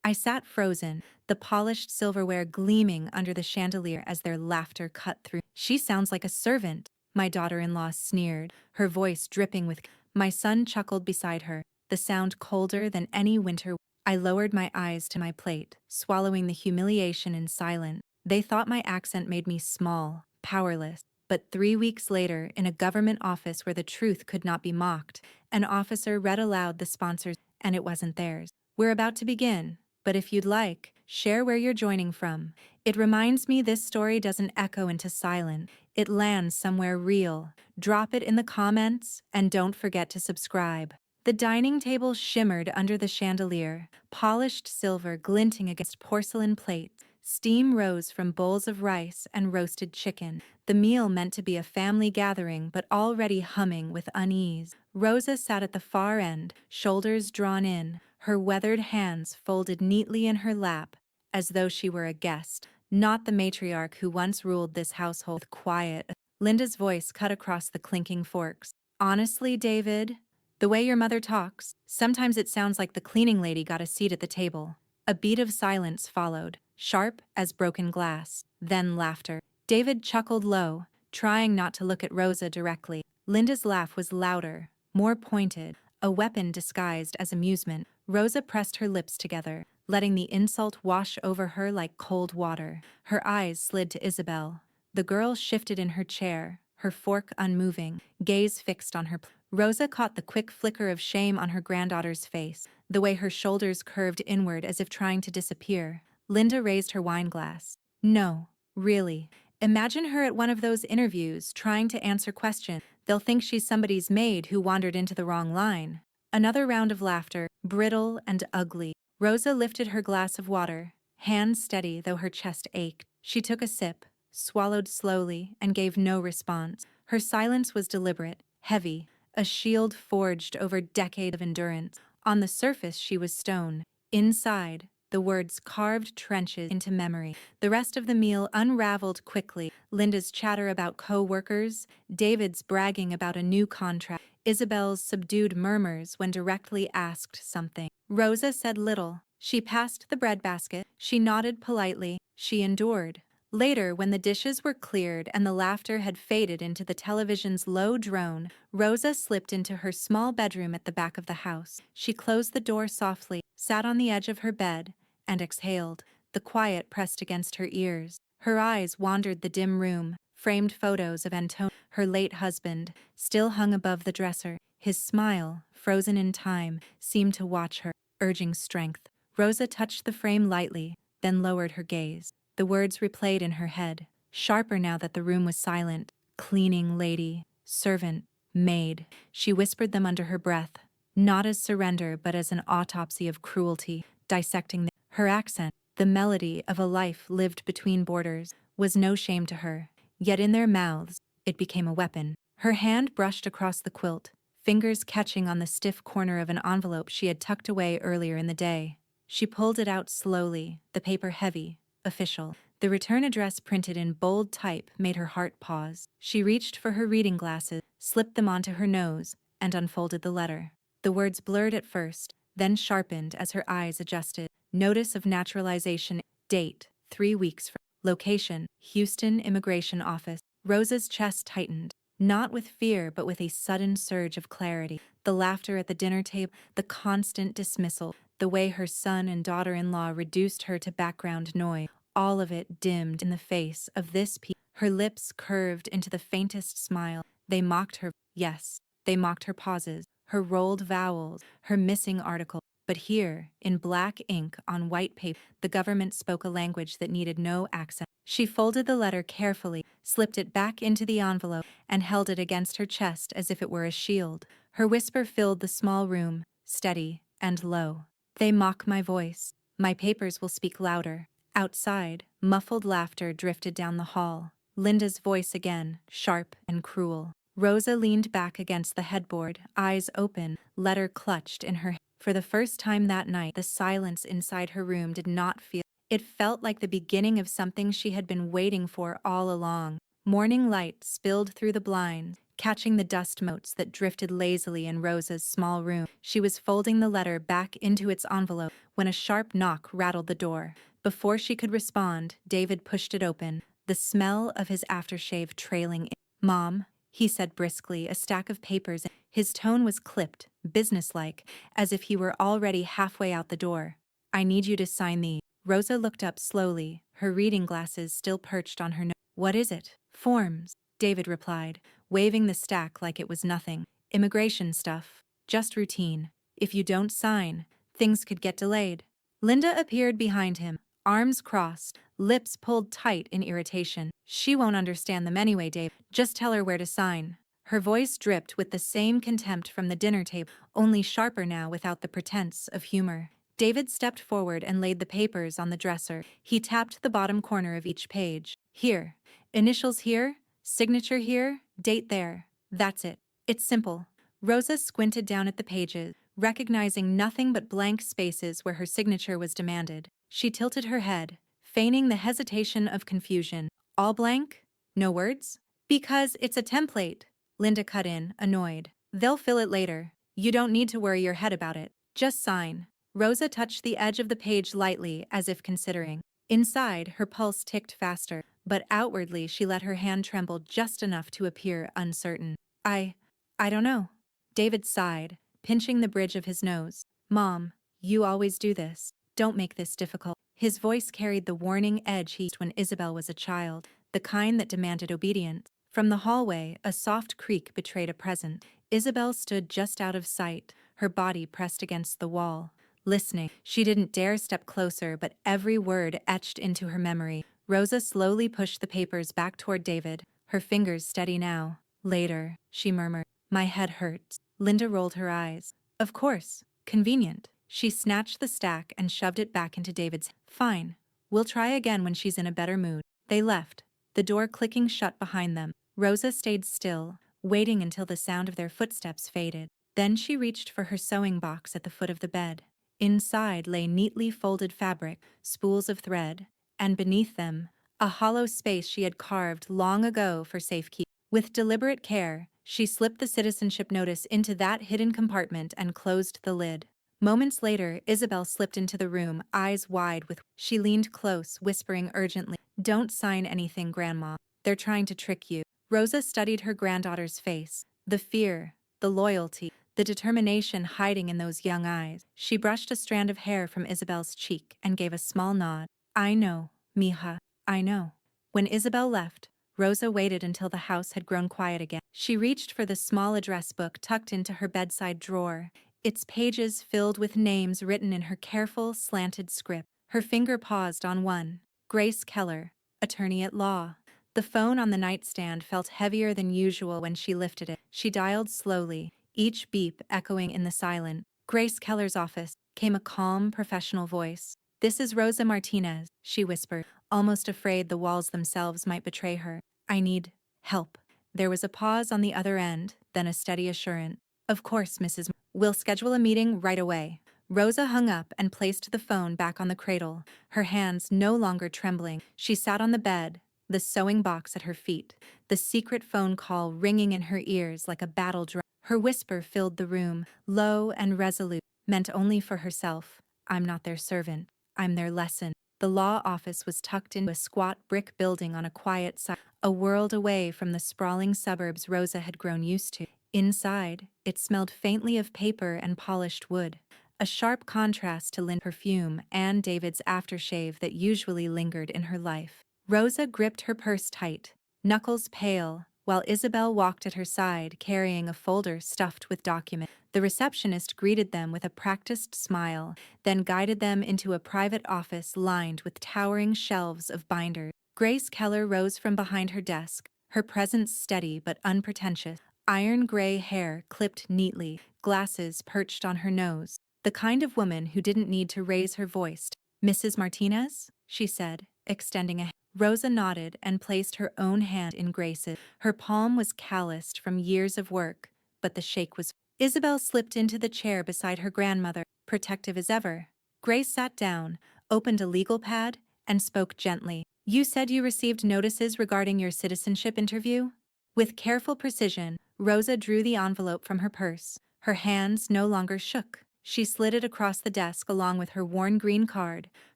I sat frozen, the polished silverware gleaming under the chandelier as their laughter cut through. She sounds like a servant, my daughter-in-law sneered, her voice dripping with. My son chuckled beside her, the sound colder than any winter. I lowered my eyes to my plate, swallowing the humiliation in silence. They thought my accent made me small, powerless. But 3 weeks later, in a government office where the truth could not be mocked, an officer read aloud the sponsors, and it wasn't theirs. We're about to begin, but if you'd like, share where you're joining from. It reminds me this story doesn't echo into silence. It lands somewhere real. Drop it in the comments, and don't forget to subscribe. The dining table shimmered under the chandelier, polished silver glinting against porcelain plates. Steam rose from bowls of rice and roasted chicken. The meal meant to be a family gathering, but already humming with unease. Rosa sat at the far end, shoulders drawn in, her weathered hands folded neatly in her lap, as though she were a guest, not the matriarch who once ruled this household. With quiet, Linda's voice cut across the clinking forks. Honestly, David, the way your mother talks, sometimes it sounds like the cleaning lady got a seat at the table. A beat of silence followed, sharp as broken glass, then laughter. David chuckled low, trying not to look at Rosa directly. Linda's laugh was louder, more pointed, a weapon disguised as amusement. Rosa pressed her lips together, letting the insult wash over her like cold water. Her eyes slid to Isabel. The girl shifted in her chair, her fork unmoving, gaze fixed on her. Rosa caught the quick flicker of shame on her granddaughter's face, the way her shoulders curved inward as if trying to disappear. Linda raised her wineglass. No, really. Imagine her at one of those interviews, trying to answer questions. They'll think she's somebody's maid who wandered into the wrong line. Another round of laughter, brittle and ugly. Rosa lifted her glass of water, hands steady though her chest ached. She took a sip, swallowed slowly, and gave no response. Her silence was deliberate, heavy, a shield forged over decades of endurance. On the surface she was stone. Inside, the words carved trenches into memory. The rest of the meal unraveled quickly. Linda's chatter about co-workers, David's bragging about a new contract, Isabel's subdued murmurs when directly asked something. Rosa said little. She passed the bread basket. She nodded politely. She endured. Later, when the dishes were cleared and the laughter had faded into the television's low drone, Rosa slipped into her small bedroom at the back of the house. She closed the door softly, sat on the edge of her bed, and exhaled. The quiet pressed against her ears. Her eyes wandered the dim room. Framed photos of Antonio, her late husband, still hung above the dresser. His smile, frozen in time, seemed to watch her, urging strength. Rosa touched the frame lightly, then lowered her gaze. The words replayed in her head, sharper now that the room was silent. Cleaning lady, servant, maid. She whispered them under her breath, not as surrender but as an autopsy of cruelty, dissecting her accent. The melody of a life lived between borders was no shame to her, yet in their mouths, it became a weapon. Her hand brushed across the quilt, fingers catching on the stiff corner of an envelope she had tucked away earlier in the day. She pulled it out slowly, the paper heavy, official. The return address printed in bold type made her heart pause. She reached for her reading glasses, slipped them onto her nose, and unfolded the letter. The words blurred at first, then sharpened as her eyes adjusted. Notice of naturalization. Date, 3 weeks from. Location, Houston Immigration Office. Rosa's chest tightened, not with fear but with a sudden surge of clarity. The laughter at the dinner table, the constant dismissal, the way her son and daughter-in-law reduced her to background noise. All of it dimmed in the face of this peace. Her lips curved into the faintest smile. They mocked her. Yes, they mocked her pauses, her rolled vowels, her missing article. But here, in black ink on white paper, the government spoke a language that needed no accent. She folded the letter carefully, slipped it back into the envelope, and held it against her chest as if it were a shield. Her whisper filled the small room, steady and low. They mock my voice. My papers will speak louder. Outside, muffled laughter drifted down the hall. Linda's voice again, sharp and cruel. Rosa leaned back against the headboard, eyes open, letter clutched in her hand. For the first time that night, the silence inside her room did not feel. It felt like the beginning of something she had been waiting for all along. Morning light spilled through the blinds, catching the dust motes that drifted lazily in Rosa's small room. She was folding the letter back into its envelope when a sharp knock rattled the door. Before she could respond, David pushed it open, the smell of his aftershave trailing in. "Mom," he said briskly, a stack of papers. His tone was clipped, businesslike, as if he were already halfway out the door. "I need you to sign these." Rosa looked up slowly, her reading glasses still perched on her nose. "What is it?" "Forms," David replied, waving the stack like it was nothing. "Immigration stuff. Just routine. If you don't sign, things could get delayed." Linda appeared behind him, arms crossed, lips pulled tight in irritation. "She won't understand them anyway, Dave. Just tell her where to sign." Her voice dripped with the same contempt from the dinner table, only sharper now without the pretense of humor. David stepped forward and laid the papers on the dresser. He tapped the bottom corner of each page. "Here. Initials here, signature here, date there. That's it. It's simple." Rosa squinted down at the pages, recognizing nothing but blank spaces where her signature was demanded. She tilted her head, feigning the hesitation of confusion. "All blank? No words?" "Because it's a template," Linda cut in, annoyed. "They'll fill it later. You don't need to worry your head about it. Just sign." Rosa touched the edge of the page lightly, as if considering. Inside, her pulse ticked faster, but outwardly she let her hand tremble just enough to appear uncertain. I don't know." David sighed, pinching the bridge of his nose. "Mom, you always do this. Don't make this difficult." His voice carried the warning edge he used when Isabel was a child, the kind that demanded obedience. From the hallway, a soft creak betrayed a presence. Isabel stood just out of sight, her body pressed against the wall. Listening, she didn't dare step closer, but every word etched into her memory. Rosa slowly pushed the papers back toward David, her fingers steady now. "Later," she murmured. "My head hurts." Linda rolled her eyes. "Of course. Convenient." She snatched the stack and shoved it back into David's. "Fine. We'll try again when she's in a better mood." They left, the door clicking shut behind them. Rosa stayed still, waiting until the sound of their footsteps faded. Then she reached for her sewing box at the foot of the bed. Inside lay neatly folded fabric, spools of thread, and beneath them, a hollow space she had carved long ago for safekeeping. With deliberate care, she slipped the citizenship notice into that hidden compartment and closed the lid. Moments later, Isabel slipped into the room, eyes wide with. She leaned close, whispering urgently, "Don't sign anything, Grandma. They're trying to trick you." Rosa studied her granddaughter's face, the fear, the loyalty, the determination hiding in those young eyes. She brushed a strand of hair from Isabel's cheek and gave a small nod. "I know, mija, I know." When Isabel left, Rosa waited until the house had grown quiet again. She reached for the small address book tucked into her bedside drawer, its pages filled with names written in her careful, slanted script. Her finger paused on one. Grace Keller, attorney at law. The phone on the nightstand felt heavier than usual when she lifted it. She dialed slowly, each beep echoing in the silence. "Grace Keller's office," came a calm, professional voice. "This is Rosa Martinez," she whispered, almost afraid the walls themselves might betray her. "I need help." There was a pause on the other end, then a steady assurance. "Of course, Mrs. We'll schedule a meeting right away." Rosa hung up and placed the phone back on the cradle, her hands no longer trembling. She sat on the bed, the sewing box at her feet, the secret phone call ringing in her ears like a battle drum. Her whisper filled the room, low and resolute, meant only for herself. "I'm not their servant. I'm their lesson." The law office was tucked into a squat brick building on a quiet side, a world away from the sprawling suburbs Rosa had grown used to. Inside, it smelled faintly of paper and polished wood, a sharp contrast to Lynn's perfume and David's aftershave that usually lingered in her life. Rosa gripped her purse tight, knuckles pale, while Isabel walked at her side carrying a folder stuffed with documents. The receptionist greeted them with a practiced smile, then guided them into a private office lined with towering shelves of binders. Grace Keller rose from behind her desk, her presence steady but unpretentious, iron gray hair clipped neatly, glasses perched on her nose. The kind of woman who didn't need to raise her voice. "Mrs. Martinez?" she said, extending a hand. Rosa nodded and placed her own hand in Grace's. Her palm was calloused from years of work, but the shake was. Isabel slipped into the chair beside her grandmother, protective as ever. Grace sat down, opened a legal pad, and spoke gently. "You said you received notices regarding your citizenship interview?" With careful precision, Rosa drew the envelope from her purse. Her hands no longer shook. She slid it across the desk along with her worn green card,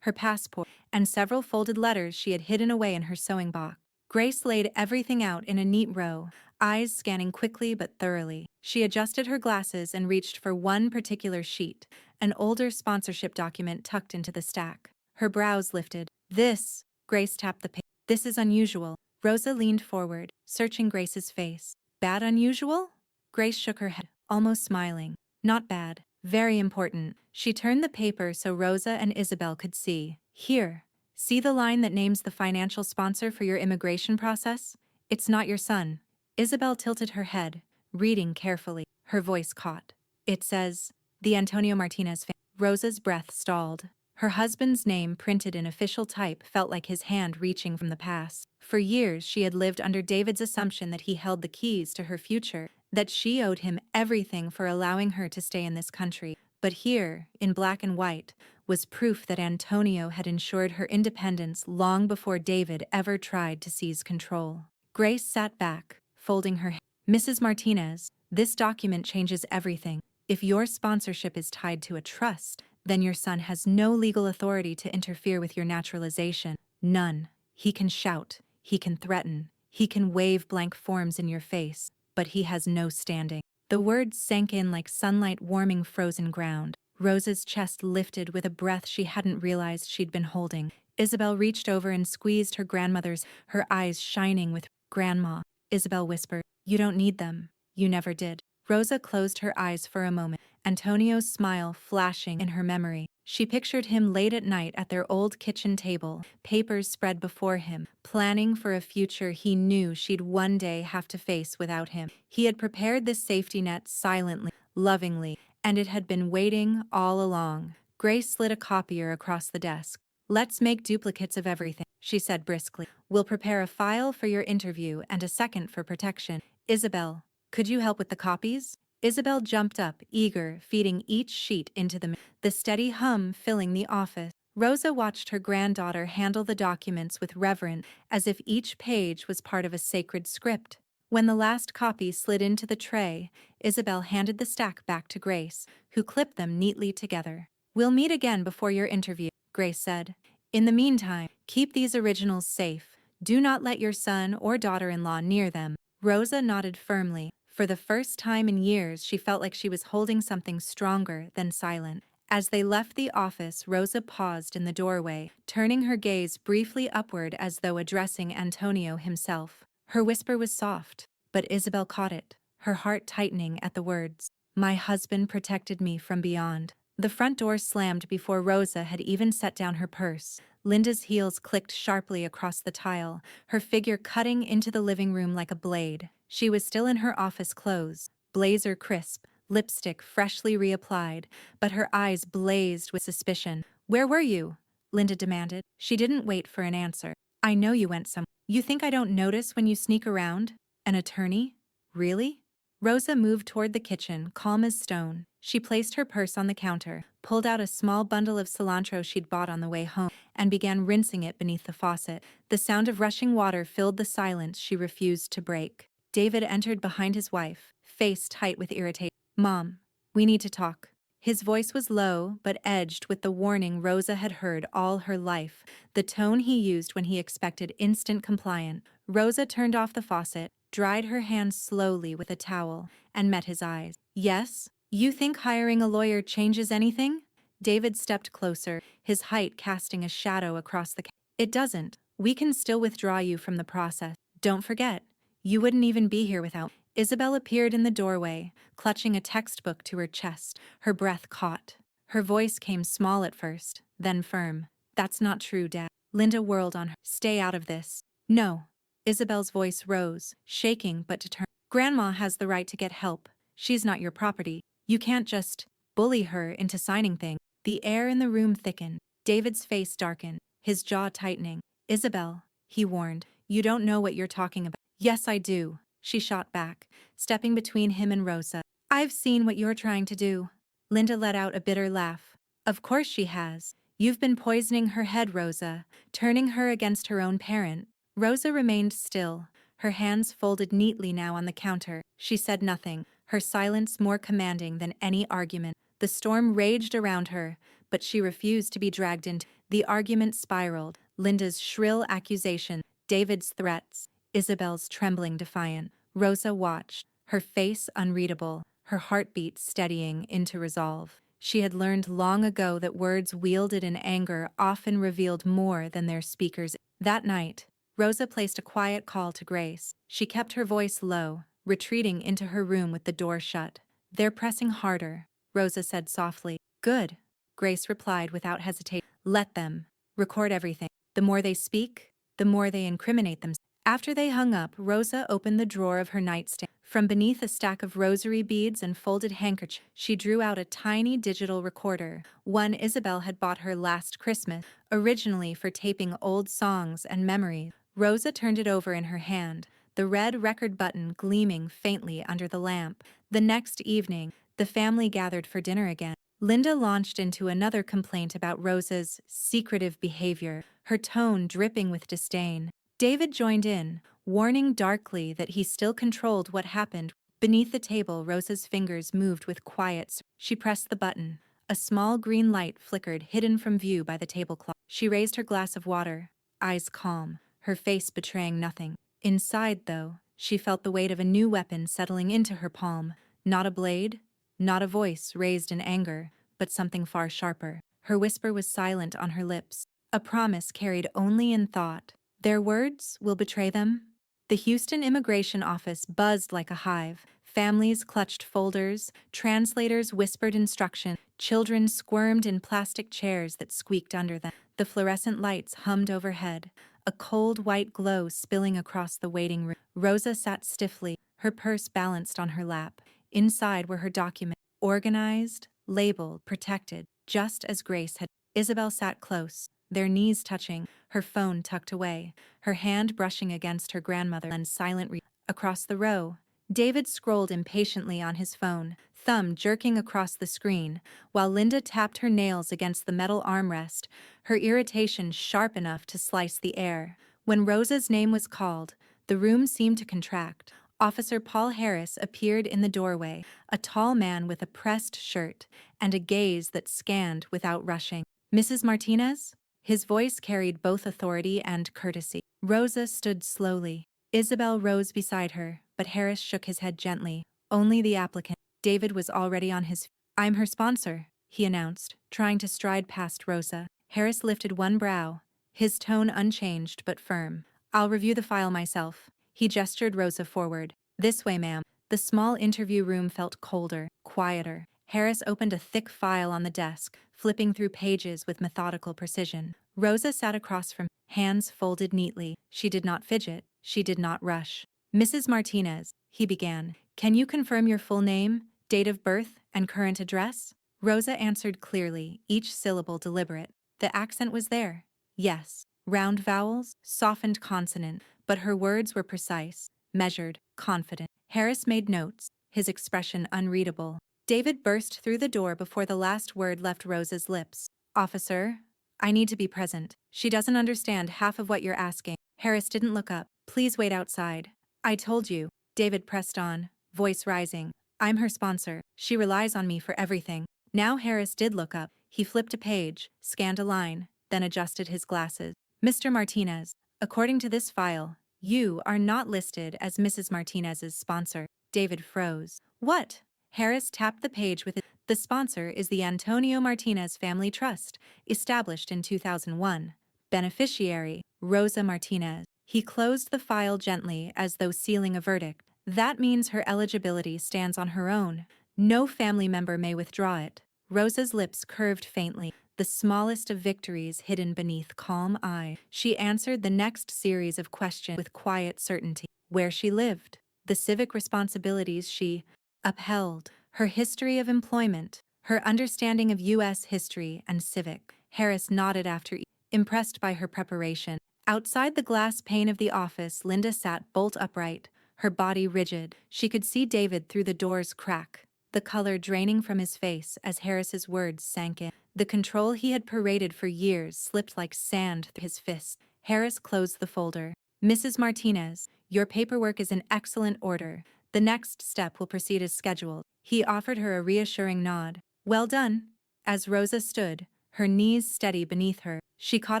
her passport, and several folded letters she had hidden away in her sewing box. Grace laid everything out in a neat row, eyes scanning quickly but thoroughly. She adjusted her glasses and reached for one particular sheet, an older sponsorship document tucked into the stack. Her brows lifted. This, Grace tapped the page. This is unusual. Rosa leaned forward, searching Grace's face. Bad unusual? Grace shook her head, almost smiling. Not bad. Very important. She turned the paper so Rosa and Isabel could see. Here. See the line that names the financial sponsor for your immigration process? It's not your son. Isabel tilted her head, reading carefully. Her voice caught. It says, the Antonio Martinez family. Rosa's breath stalled. Her husband's name printed in official type felt like his hand reaching from the past. For years she had lived under David's assumption that he held the keys to her future, that she owed him everything for allowing her to stay in this country. But here, in black and white, was proof that Antonio had ensured her independence long before David ever tried to seize control. Grace sat back, folding her hands. Mrs. Martinez, this document changes everything. If your sponsorship is tied to a trust, then your son has no legal authority to interfere with your naturalization. None. He can shout, he can threaten, he can wave blank forms in your face, but he has no standing. The words sank in like sunlight warming frozen ground. Rosa's chest lifted with a breath she hadn't realized she'd been holding. Isabel reached over and squeezed her grandmother's, her eyes shining with Grandma. Isabel whispered, you don't need them. You never did. Rosa closed her eyes for a moment, Antonio's smile flashing in her memory. She pictured him late at night at their old kitchen table, papers spread before him, planning for a future he knew she'd one day have to face without him. He had prepared this safety net silently, lovingly, and it had been waiting all along. Grace slid a copier across the desk. Let's make duplicates of everything, she said briskly. We'll prepare a file for your interview and a second for protection. Isabel, could you help with the copies? Isabel jumped up, eager, feeding each sheet into the steady hum filling the office. Rosa watched her granddaughter handle the documents with reverence, as if each page was part of a sacred script. When the last copy slid into the tray, Isabel handed the stack back to Grace, who clipped them neatly together. We'll meet again before your interview, Grace said. In the meantime, keep these originals safe. Do not let your son or daughter-in-law near them. Rosa nodded firmly. For the first time in years, she felt like she was holding something stronger than silent. As they left the office, Rosa paused in the doorway, turning her gaze briefly upward as though addressing Antonio himself. Her whisper was soft, but Isabel caught it, her heart tightening at the words. My husband protected me from beyond. The front door slammed before Rosa had even set down her purse. Linda's heels clicked sharply across the tile, her figure cutting into the living room like a blade. She was still in her office clothes, blazer crisp, lipstick freshly reapplied, but her eyes blazed with suspicion. Where were you? Linda demanded. She didn't wait for an answer. I know you went somewhere. You think I don't notice when you sneak around? An attorney? Really? Rosa moved toward the kitchen, calm as stone. She placed her purse on the counter, pulled out a small bundle of cilantro she'd bought on the way home, and began rinsing it beneath the faucet. The sound of rushing water filled the silence she refused to break. David entered behind his wife, face tight with irritation. Mom, we need to talk. His voice was low, but edged with the warning Rosa had heard all her life, the tone he used when he expected instant compliance. Rosa turned off the faucet, dried her hands slowly with a towel, and met his eyes. Yes? You think hiring a lawyer changes anything? David stepped closer, his height casting a shadow across the It doesn't. We can still withdraw you from the process. Don't forget, you wouldn't even be here without. Isabel appeared in the doorway, clutching a textbook to her chest, her breath caught. Her voice came small at first, then firm. That's not true, Dad. Linda whirled on her. Stay out of this. No. Isabel's voice rose, shaking but determined. Grandma has the right to get help. She's not your property. You can't just bully her into signing things. The air in the room thickened. David's face darkened, his jaw tightening. Isabel, he warned, you don't know what you're talking about. Yes, I do, she shot back, stepping between him and Rosa. I've seen what you're trying to do. Linda let out a bitter laugh. Of course she has. You've been poisoning her head, Rosa, turning her against her own parent. Rosa remained still, her hands folded neatly now on the counter. She said nothing, her silence more commanding than any argument. The storm raged around her, but she refused to be dragged into. The argument spiraled. Linda's shrill accusation, David's threats, Isabel's trembling defiant. Rosa watched, her face unreadable, her heartbeat steadying into resolve. She had learned long ago that words wielded in anger often revealed more than their speakers. That night, Rosa placed a quiet call to Grace. She kept her voice low, retreating into her room with the door shut. "They're pressing harder," Rosa said softly. "Good," Grace replied without hesitation. "Let them. Record everything. The more they speak, the more they incriminate themselves." After they hung up, Rosa opened the drawer of her nightstand. From beneath a stack of rosary beads and folded handkerchiefs, she drew out a tiny digital recorder, one Isabel had bought her last Christmas, originally for taping old songs and memories. Rosa turned it over in her hand, the red record button gleaming faintly under the lamp. The next evening, the family gathered for dinner again. Linda launched into another complaint about Rosa's secretive behavior, her tone dripping with disdain. David joined in, warning darkly that he still controlled what happened. Beneath the table, Rosa's fingers moved with quiet. She pressed the button. A small green light flickered, hidden from view by the tablecloth. She raised her glass of water, eyes calm, her face betraying nothing. Inside, though, she felt the weight of a new weapon settling into her palm. Not a blade, not a voice raised in anger, but something far sharper. Her whisper was silent on her lips, a promise carried only in thought. "Their words will betray them?" The Houston immigration office buzzed like a hive. Families clutched folders, translators whispered instruction, children squirmed in plastic chairs that squeaked under them. The fluorescent lights hummed overhead, a cold white glow spilling across the waiting room. Rosa sat stiffly, her purse balanced on her lap. Inside were her documents, organized, labeled, protected, just as Grace had. Isabel sat close, their knees touching, her phone tucked away, her hand brushing against her grandmother and silent. Across the row, David scrolled impatiently on his phone, thumb jerking across the screen, while Linda tapped her nails against the metal armrest, her irritation sharp enough to slice the air. When Rosa's name was called, the room seemed to contract. Officer Paul Harris appeared in the doorway, a tall man with a pressed shirt and a gaze that scanned without rushing. "Mrs. Martinez?" His voice carried both authority and courtesy. Rosa stood slowly. Isabel rose beside her, but Harris shook his head gently. "Only the applicant." David was already on his feet. "I'm her sponsor," he announced, trying to stride past Rosa. Harris lifted one brow, his tone unchanged but firm. "I'll review the file myself." He gestured Rosa forward. "This way, ma'am." The small interview room felt colder, quieter. Harris opened a thick file on the desk, flipping through pages with methodical precision. Rosa sat across from, hands folded neatly. She did not fidget, she did not rush. "Mrs. Martinez," he began, "can you confirm your full name, date of birth, and current address?" Rosa answered clearly, each syllable deliberate. The accent was there. Yes. Round vowels, softened consonant, but her words were precise, measured, confident. Harris made notes, his expression unreadable. David burst through the door before the last word left Rosa's lips. "Officer, I need to be present. She doesn't understand half of what you're asking." Harris didn't look up. "Please wait outside." "I told you," David pressed on, voice rising. "I'm her sponsor. She relies on me for everything." Now Harris did look up. He flipped a page, scanned a line, then adjusted his glasses. "Mr. Martinez, according to this file, you are not listed as Mrs. Martinez's sponsor." David froze. "What?" Harris tapped the page with it. "The sponsor is the Antonio Martinez Family Trust, established in 2001. Beneficiary, Rosa Martinez." He closed the file gently as though sealing a verdict. "That means her eligibility stands on her own. No family member may withdraw it." Rosa's lips curved faintly, the smallest of victories hidden beneath calm eyes. She answered the next series of questions with quiet certainty. Where she lived, the civic responsibilities she upheld, her history of employment, her understanding of U.S. history and civic. Harris nodded after, impressed by her preparation. Outside the glass pane of the office, Linda sat bolt upright, her body rigid. She could see David through the door's crack, the color draining from his face as Harris's words sank in. The control he had paraded for years slipped like sand through his fists. Harris closed the folder. Mrs. Martinez, your paperwork is in excellent order. The next step will proceed as scheduled. He offered her a reassuring nod. Well done. As Rosa stood, her knees steady beneath her, she caught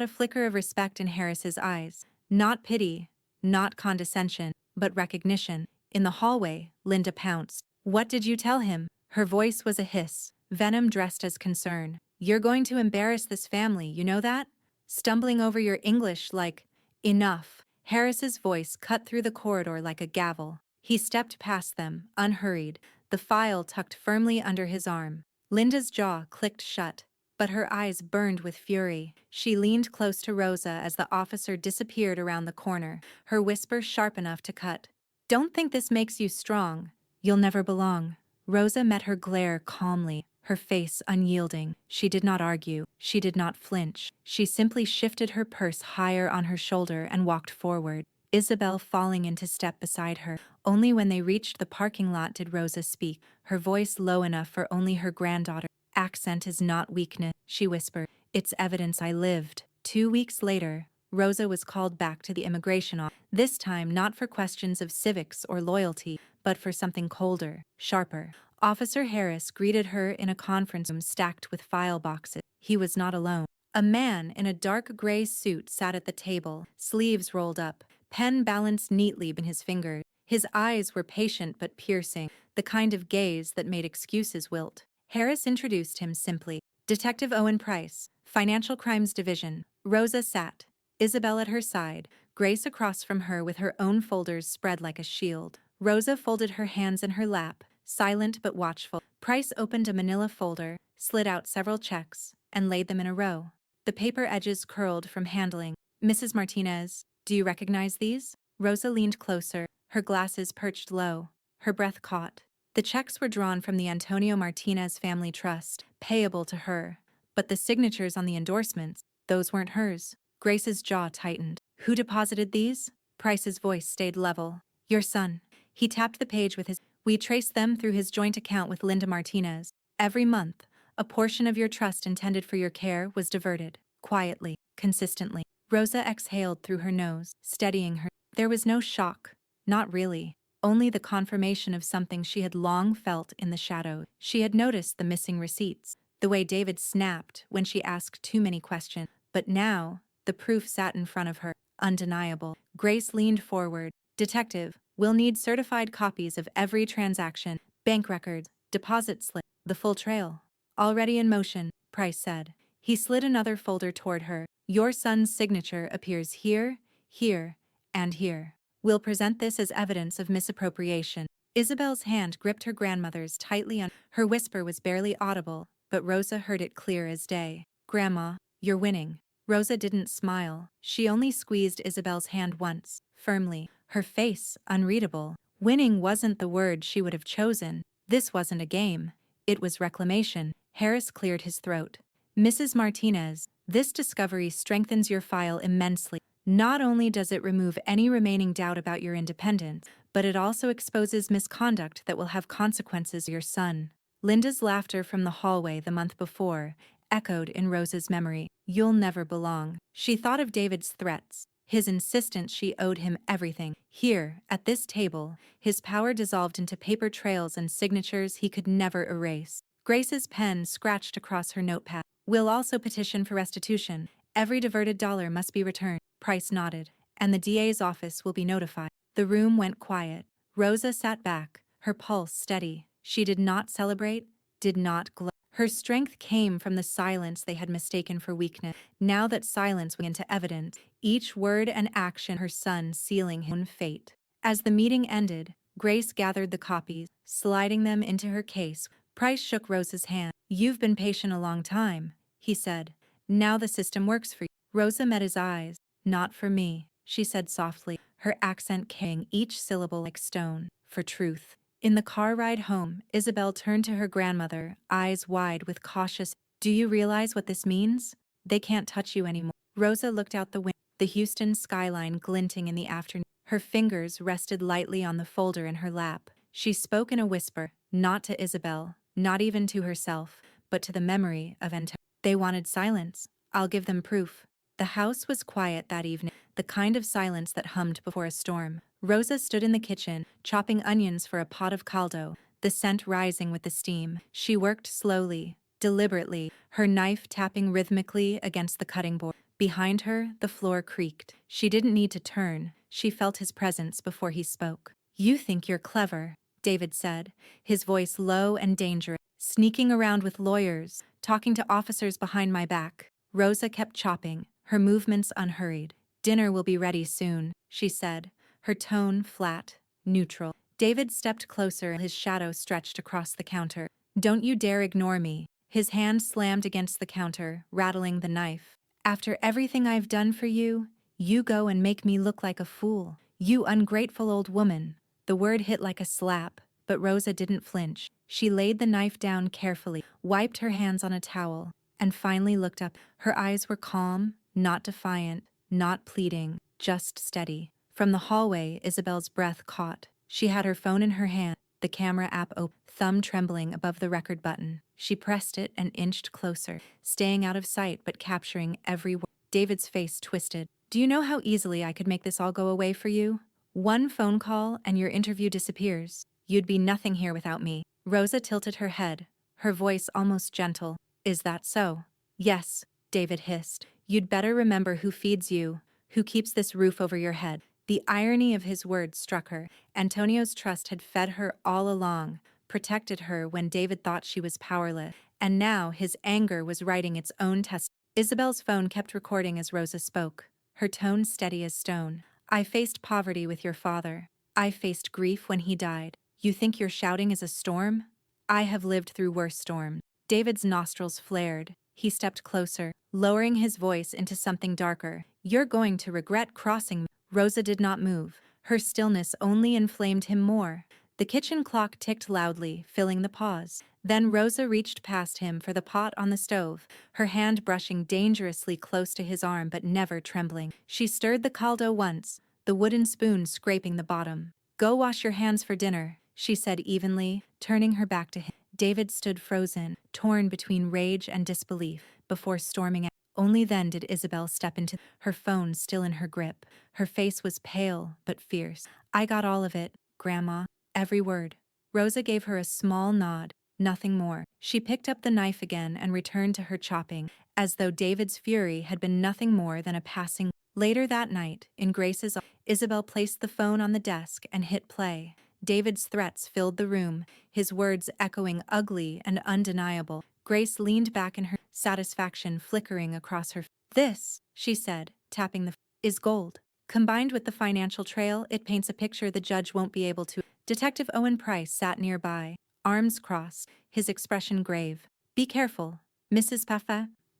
a flicker of respect in Harris's eyes. Not pity, not condescension, but recognition. In the hallway, Linda pounced. What did you tell him? Her voice was a hiss, venom dressed as concern. You're going to embarrass this family, you know that? Stumbling over your English like, enough. Harris's voice cut through the corridor like a gavel. He stepped past them, unhurried, the file tucked firmly under his arm. Linda's jaw clicked shut, but her eyes burned with fury. She leaned close to Rosa as the officer disappeared around the corner, her whisper sharp enough to cut. Don't think this makes you strong. You'll never belong. Rosa met her glare calmly, her face unyielding. She did not argue. She did not flinch. She simply shifted her purse higher on her shoulder and walked forward, Isabel falling into step beside her. Only when they reached the parking lot did Rosa speak, her voice low enough for only her granddaughter. Accent is not weakness, she whispered. It's evidence I lived. 2 weeks later, Rosa was called back to the immigration office, this time not for questions of civics or loyalty, but for something colder, sharper. Officer Harris greeted her in a conference room stacked with file boxes. He was not alone. A man in a dark gray suit sat at the table, sleeves rolled up, pen balanced neatly in his fingers. His eyes were patient but piercing, the kind of gaze that made excuses wilt. Harris introduced him simply. Detective Owen Price, Financial Crimes Division. Rosa sat, Isabel at her side, Grace across from her with her own folders spread like a shield. Rosa folded her hands in her lap, silent but watchful. Price opened a manila folder, slid out several checks, and laid them in a row. The paper edges curled from handling. Mrs. Martinez, do you recognize these? Rosa leaned closer, her glasses perched low, her breath caught. The checks were drawn from the Antonio Martinez Family Trust, payable to her. But the signatures on the endorsements, those weren't hers. Grace's jaw tightened. Who deposited these? Price's voice stayed level. Your son. He tapped the page with his. We traced them through his joint account with Linda Martinez. Every month, a portion of your trust intended for your care was diverted. Quietly, consistently. Rosa exhaled through her nose, steadying her. There was no shock. Not really. Only the confirmation of something she had long felt in the shadows. She had noticed the missing receipts, the way David snapped when she asked too many questions. But now, the proof sat in front of her, undeniable. Grace leaned forward. Detective, we'll need certified copies of every transaction, bank records, deposit slip, the full trail. Already in motion, Price said. He slid another folder toward her. Your son's signature appears here, here, and here. We'll present this as evidence of misappropriation. Isabel's hand gripped her grandmother's tightly on. Her whisper was barely audible, but Rosa heard it clear as day. Grandma, you're winning. Rosa didn't smile. She only squeezed Isabel's hand once, firmly, her face unreadable. Winning wasn't the word she would have chosen. This wasn't a game. It was reclamation. Harris cleared his throat. Mrs. Martinez, this discovery strengthens your file immensely. Not only does it remove any remaining doubt about your independence, but it also exposes misconduct that will have consequences for your son. Linda's laughter from the hallway the month before echoed in Rosa's memory. You'll never belong. She thought of David's threats, his insistence she owed him everything. Here, at this table, his power dissolved into paper trails and signatures he could never erase. Grace's pen scratched across her notepad. We'll also petition for restitution. Every diverted dollar must be returned. Price nodded. And the DA's office will be notified. The room went quiet. Rosa sat back, her pulse steady. She did not celebrate, did not glow. Her strength came from the silence they had mistaken for weakness. Now that silence went into evidence, each word and action her son sealing his own fate. As the meeting ended, Grace gathered the copies, sliding them into her case. Price shook Rosa's hand. You've been patient a long time, he said. Now the system works for you. Rosa met his eyes. Not for me, she said softly, her accent carrying each syllable like stone. For truth. In the car ride home, Isabel turned to her grandmother, eyes wide with cautious. Do you realize what this means? They can't touch you anymore. Rosa looked out the window, the Houston skyline glinting in the afternoon. Her fingers rested lightly on the folder in her lap. She spoke in a whisper, not to Isabel, not even to herself, but to the memory of Antonio. They wanted silence. I'll give them proof. The house was quiet that evening. The the kind of silence that hummed before a storm. Rosa stood in the kitchen, chopping onions for a pot of caldo, the scent rising with the steam. She worked slowly, deliberately, her knife tapping rhythmically against the cutting board. Behind her, the floor creaked. She didn't need to turn. She felt his presence before he spoke. "You think you're clever," David said, his voice low and dangerous. "Sneaking around with lawyers, talking to officers behind my back." Rosa kept chopping, her movements unhurried. "Dinner will be ready soon," she said, her tone flat, neutral. David stepped closer, his shadow stretched across the counter. "Don't you dare ignore me." His hand slammed against the counter, rattling the knife. "After everything I've done for you, you go and make me look like a fool. You ungrateful old woman." The word hit like a slap, but Rosa didn't flinch. She laid the knife down carefully, wiped her hands on a towel, and finally looked up. Her eyes were calm, not defiant, not pleading, just steady. From the hallway, Isabel's breath caught. She had her phone in her hand, the camera app open, thumb trembling above the record button. She pressed it and inched closer, staying out of sight but capturing every word. David's face twisted. "Do you know how easily I could make this all go away for you? One phone call and your interview disappears. You'd be nothing here without me." Rosa tilted her head, her voice almost gentle. "Is that so?" "Yes," David hissed. "You'd better remember who feeds you, who keeps this roof over your head." The irony of his words struck her. Antonio's trust had fed her all along, protected her when David thought she was powerless, and now his anger was writing its own test. Isabel's phone kept recording as Rosa spoke, her tone steady as stone. "I faced poverty with your father. I faced grief when he died. You think your shouting is a storm? I have lived through worse storms." David's nostrils flared. He stepped closer, lowering his voice into something darker. "You're going to regret crossing me." Rosa did not move. Her stillness only inflamed him more. The kitchen clock ticked loudly, filling the pause. Then Rosa reached past him for the pot on the stove, her hand brushing dangerously close to his arm but never trembling. She stirred the caldo once, the wooden spoon scraping the bottom. "Go wash your hands for dinner," she said evenly, turning her back to him. David stood frozen, torn between rage and disbelief, before storming out. Only then did Isabel step into, her phone still in her grip. Her face was pale but fierce. "I got all of it, Grandma. Every word." Rosa gave her a small nod, nothing more. She picked up the knife again and returned to her chopping, as though David's fury had been nothing more than a passing. Later that night, in Grace's office, Isabel placed the phone on the desk and hit play. David's threats filled the room, his words echoing ugly and undeniable. Grace leaned back in her satisfaction flickering across her. "This," she said, tapping the "is gold. Combined with the financial trail, it paints a picture the judge won't be able to." Detective Owen Price sat nearby, arms crossed, his expression grave. "Be careful, Mrs.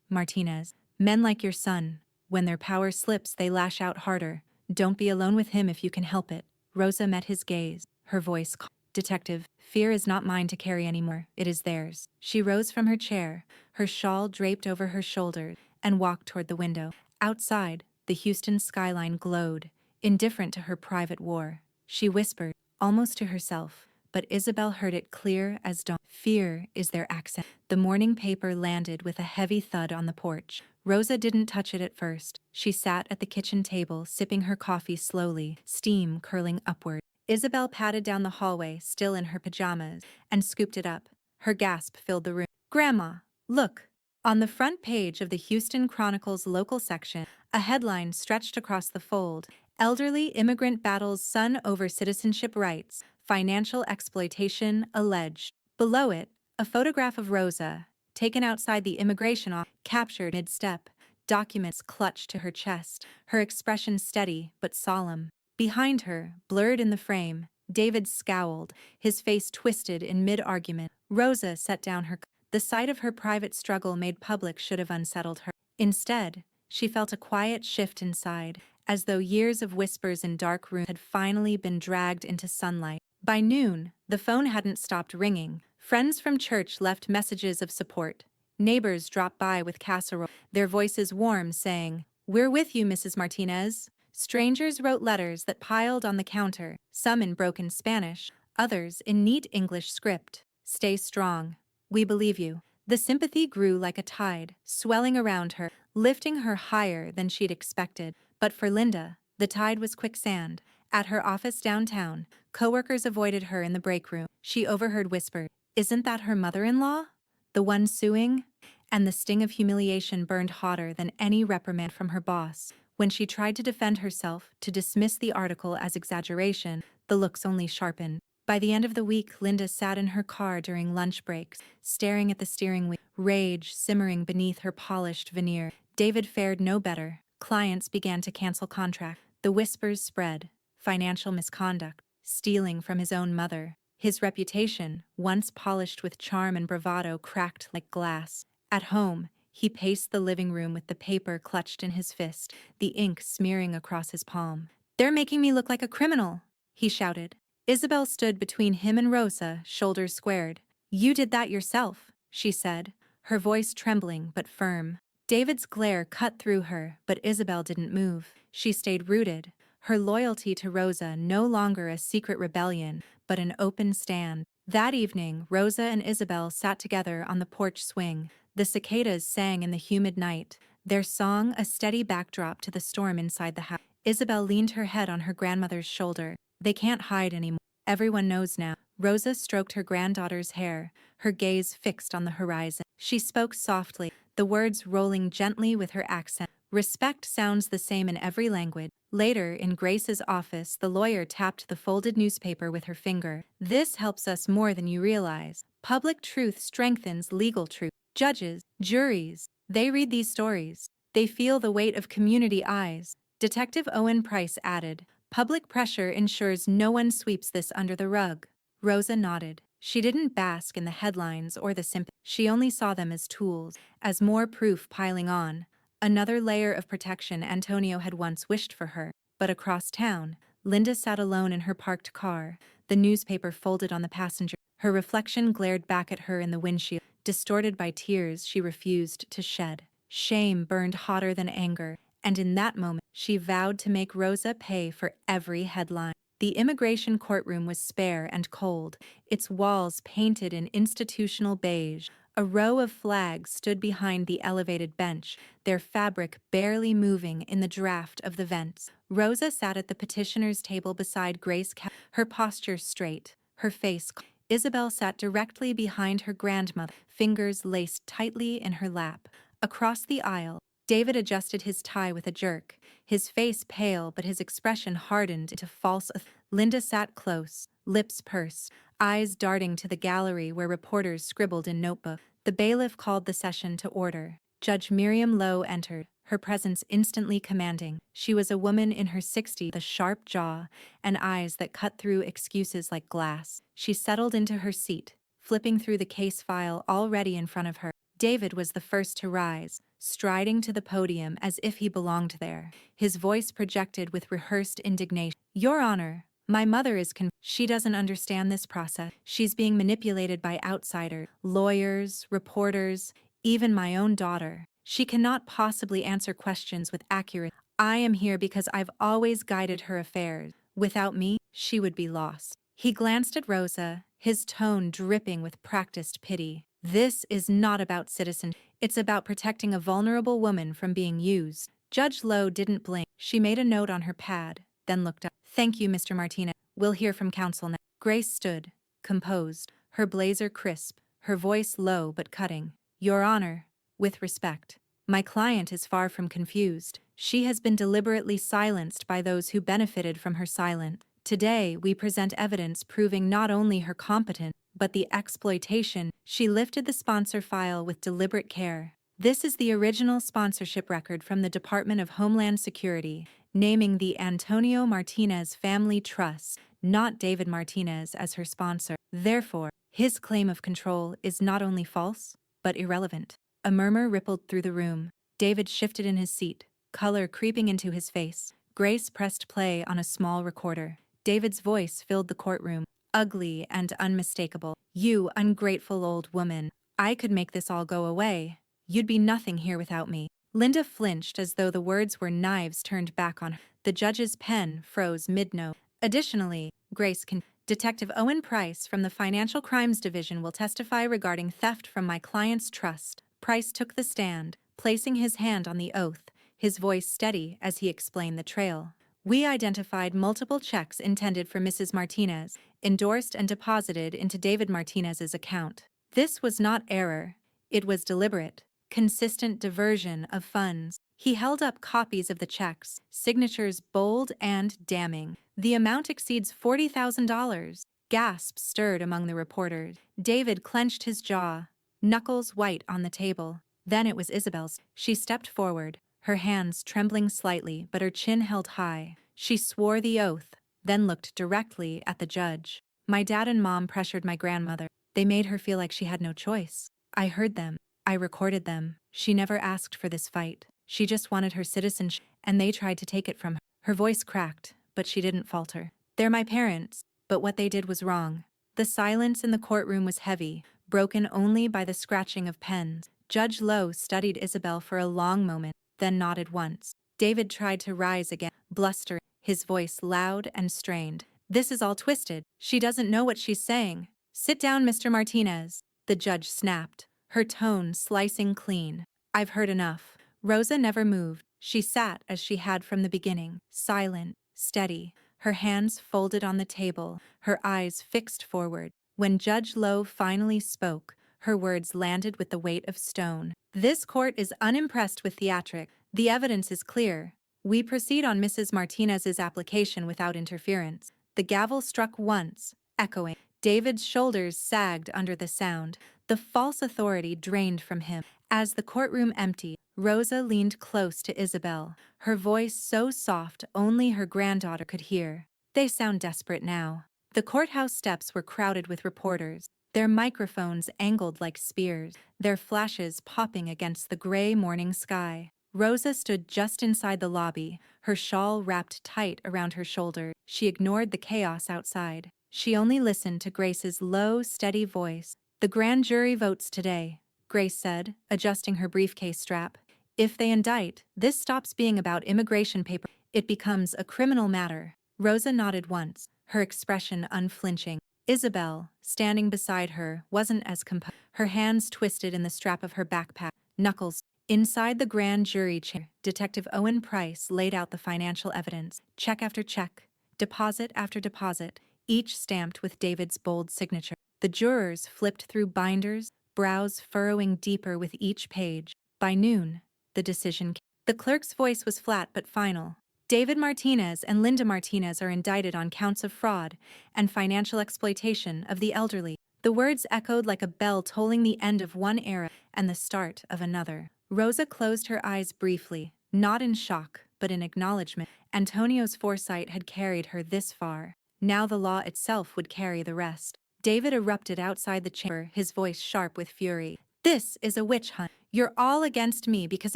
Martinez. Men like your son, when their power slips, they lash out harder. Don't be alone with him if you can help it." Rosa met his gaze, her voice calm. "Detective, fear is not mine to carry anymore, it is theirs." She rose from her chair, her shawl draped over her shoulders, and walked toward the window. Outside, the Houston skyline glowed, indifferent to her private war. She whispered, almost to herself, but Isabel heard it clear as dawn. "Fear is their accent." The morning paper landed with a heavy thud on the porch. Rosa didn't touch it at first. She sat at the kitchen table, sipping her coffee slowly, steam curling upward. Isabel padded down the hallway, still in her pajamas, and scooped it up. Her gasp filled the room. "Grandma, look!" On the front page of the Houston Chronicle's local section, a headline stretched across the fold: "Elderly immigrant battles son over citizenship rights. Financial exploitation alleged." Below it, a photograph of Rosa, taken outside the immigration office, captured mid-step, documents clutched to her chest, her expression steady but solemn. Behind her, blurred in the frame, David scowled, his face twisted in mid-argument. Rosa set down her. The sight of her private struggle made public should have unsettled her. Instead, she felt a quiet shift inside, as though years of whispers in dark rooms had finally been dragged into sunlight. By noon, the phone hadn't stopped ringing. Friends from church left messages of support. Neighbors dropped by with casserole, their voices warm, saying, "We're with you, Mrs. Martinez." Strangers wrote letters that piled on the counter, some in broken Spanish, others in neat English script. "Stay strong. We believe you." The sympathy grew like a tide, swelling around her, lifting her higher than she'd expected. But for Linda, the tide was quicksand. At her office downtown, coworkers avoided her in the break room. She overheard whispers, "Isn't that her mother-in-law? The one suing?" And the sting of humiliation burned hotter than any reprimand from her boss. When she tried to defend herself, to dismiss the article as exaggeration, the looks only sharpened. By the end of the week, Linda sat in her car during lunch breaks, staring at the steering wheel, rage simmering beneath her polished veneer. David fared no better. Clients began to cancel contracts. The whispers spread. Financial misconduct, stealing from his own mother. His reputation, once polished with charm and bravado, cracked like glass. At home, he paced the living room with the paper clutched in his fist, the ink smearing across his palm. "They're making me look like a criminal," he shouted. Isabel stood between him and Rosa, shoulders squared. "You did that yourself," she said, her voice trembling but firm. David's glare cut through her, but Isabel didn't move. She stayed rooted, her loyalty to Rosa no longer a secret rebellion, but an open stand. That evening, Rosa and Isabel sat together on the porch swing. The cicadas sang in the humid night, their song a steady backdrop to the storm inside the house. Isabel leaned her head on her grandmother's shoulder. "They can't hide anymore. Everyone knows now." Rosa stroked her granddaughter's hair, her gaze fixed on the horizon. She spoke softly, the words rolling gently with her accent. "Respect sounds the same in every language." Later, in Grace's office, the lawyer tapped the folded newspaper with her finger. "This helps us more than you realize. Public truth strengthens legal truth. Judges, juries, they read these stories. They feel the weight of community eyes." Detective Owen Price added, "Public pressure ensures no one sweeps this under the rug." Rosa nodded. She didn't bask in the headlines or the sympathy. She only saw them as tools, as more proof piling on. Another layer of protection Antonio had once wished for her. But across town, Linda sat alone in her parked car, the newspaper folded on the passenger. Her reflection glared back at her in the windshield, distorted by tears she refused to shed. Shame burned hotter than anger, and in that moment, she vowed to make Rosa pay for every headline. The immigration courtroom was spare and cold, its walls painted in institutional beige. A row of flags stood behind the elevated bench, their fabric barely moving in the draft of the vents. Rosa sat at the petitioner's table beside Grace, her posture straight, her face calm. Isabel sat directly behind her grandmother, fingers laced tightly in her lap. Across the aisle, David adjusted his tie with a jerk, his face pale but his expression hardened into false. Linda sat close, lips pursed, eyes darting to the gallery where reporters scribbled in notebooks. The bailiff called the session to order. Judge Miriam Lowe entered, her presence instantly commanding. She was a woman in her 60s, with a sharp jaw and eyes that cut through excuses like glass. She settled into her seat, flipping through the case file already in front of her. David was the first to rise, striding to the podium as if he belonged there, his voice projected with rehearsed indignation. "Your Honor, my mother is she doesn't understand this process. She's being manipulated by outsiders, lawyers, reporters, even my own daughter. She cannot possibly answer questions with accuracy. I am here because I've always guided her affairs. Without me, she would be lost." He glanced at Rosa, his tone dripping with practiced pity. "This is not about citizenship. It's about protecting a vulnerable woman from being used." Judge Lowe didn't blink. She made a note on her pad, then looked up. "Thank you, Mr. Martinez. We'll hear from counsel now." Grace stood, composed, her blazer crisp, her voice low but cutting. "Your Honor, with respect, my client is far from confused. She has been deliberately silenced by those who benefited from her silence. Today, we present evidence proving not only her competence, but the exploitation." She lifted the sponsor file with deliberate care. This is the original sponsorship record from the Department of Homeland Security, naming the Antonio Martinez Family Trust, not David Martinez as her sponsor. Therefore, his claim of control is not only false, but irrelevant. A murmur rippled through the room. David shifted in his seat, color creeping into his face. Grace pressed play on a small recorder. David's voice filled the courtroom, ugly and unmistakable. "You ungrateful old woman. I could make this all go away. You'd be nothing here without me." Linda flinched as though the words were knives turned back on her. The judge's pen froze mid-note. "Additionally, Grace can. Detective Owen Price from the Financial Crimes Division will testify regarding theft from my client's trust." Price took the stand, placing his hand on the oath, his voice steady as he explained the trail. We identified multiple checks intended for Mrs. Martinez, endorsed and deposited into David Martinez's account. This was not error. It was deliberate, consistent diversion of funds. He held up copies of the checks, signatures bold and damning. The amount exceeds $40,000. Gasps stirred among the reporters. David clenched his jaw, knuckles white on the table. Then it was Isabel's. She stepped forward, her hands trembling slightly but her chin held high. She swore the oath, then looked directly at the judge. My dad and mom pressured my grandmother. They made her feel like she had no choice. I heard them. I recorded them. She never asked for this fight. She just wanted her citizenship, and they tried to take it from her. Her voice cracked, but she didn't falter. They're my parents, but what they did was wrong. The silence in the courtroom was heavy, broken only by the scratching of pens. Judge Lowe studied Isabel for a long moment, then nodded once. David tried to rise again, blustering, his voice loud and strained. This is all twisted. She doesn't know what she's saying. Sit down, Mr. Martinez. The judge snapped, her tone slicing clean. I've heard enough. Rosa never moved. She sat as she had from the beginning, silent, steady, her hands folded on the table, her eyes fixed forward. When Judge Lowe finally spoke, her words landed with the weight of stone. This court is unimpressed with theatrics. The evidence is clear. We proceed on Mrs. Martinez's application without interference. The gavel struck once, echoing. David's shoulders sagged under the sound. The false authority drained from him. As the courtroom emptied, Rosa leaned close to Isabel, her voice so soft only her granddaughter could hear. They sound desperate now. The courthouse steps were crowded with reporters, their microphones angled like spears, their flashes popping against the gray morning sky. Rosa stood just inside the lobby, her shawl wrapped tight around her shoulder. She ignored the chaos outside. She only listened to Grace's low, steady voice. The grand jury votes today, Grace said, adjusting her briefcase strap. If they indict, this stops being about immigration paper. It becomes a criminal matter. Rosa nodded once, her expression unflinching. Isabel, standing beside her, wasn't as composed. Her hands twisted in the strap of her backpack, knuckles. Inside the grand jury chair, Detective Owen Price laid out the financial evidence, check after check, deposit after deposit, each stamped with David's bold signature. The jurors flipped through binders, brows furrowing deeper with each page. By noon, the decision came. The clerk's voice was flat but final. David Martinez and Linda Martinez are indicted on counts of fraud and financial exploitation of the elderly. The words echoed like a bell tolling the end of one era and the start of another. Rosa closed her eyes briefly, not in shock, but in acknowledgement. Antonio's foresight had carried her this far. Now the law itself would carry the rest. David erupted outside the chamber, his voice sharp with fury. This is a witch hunt. You're all against me because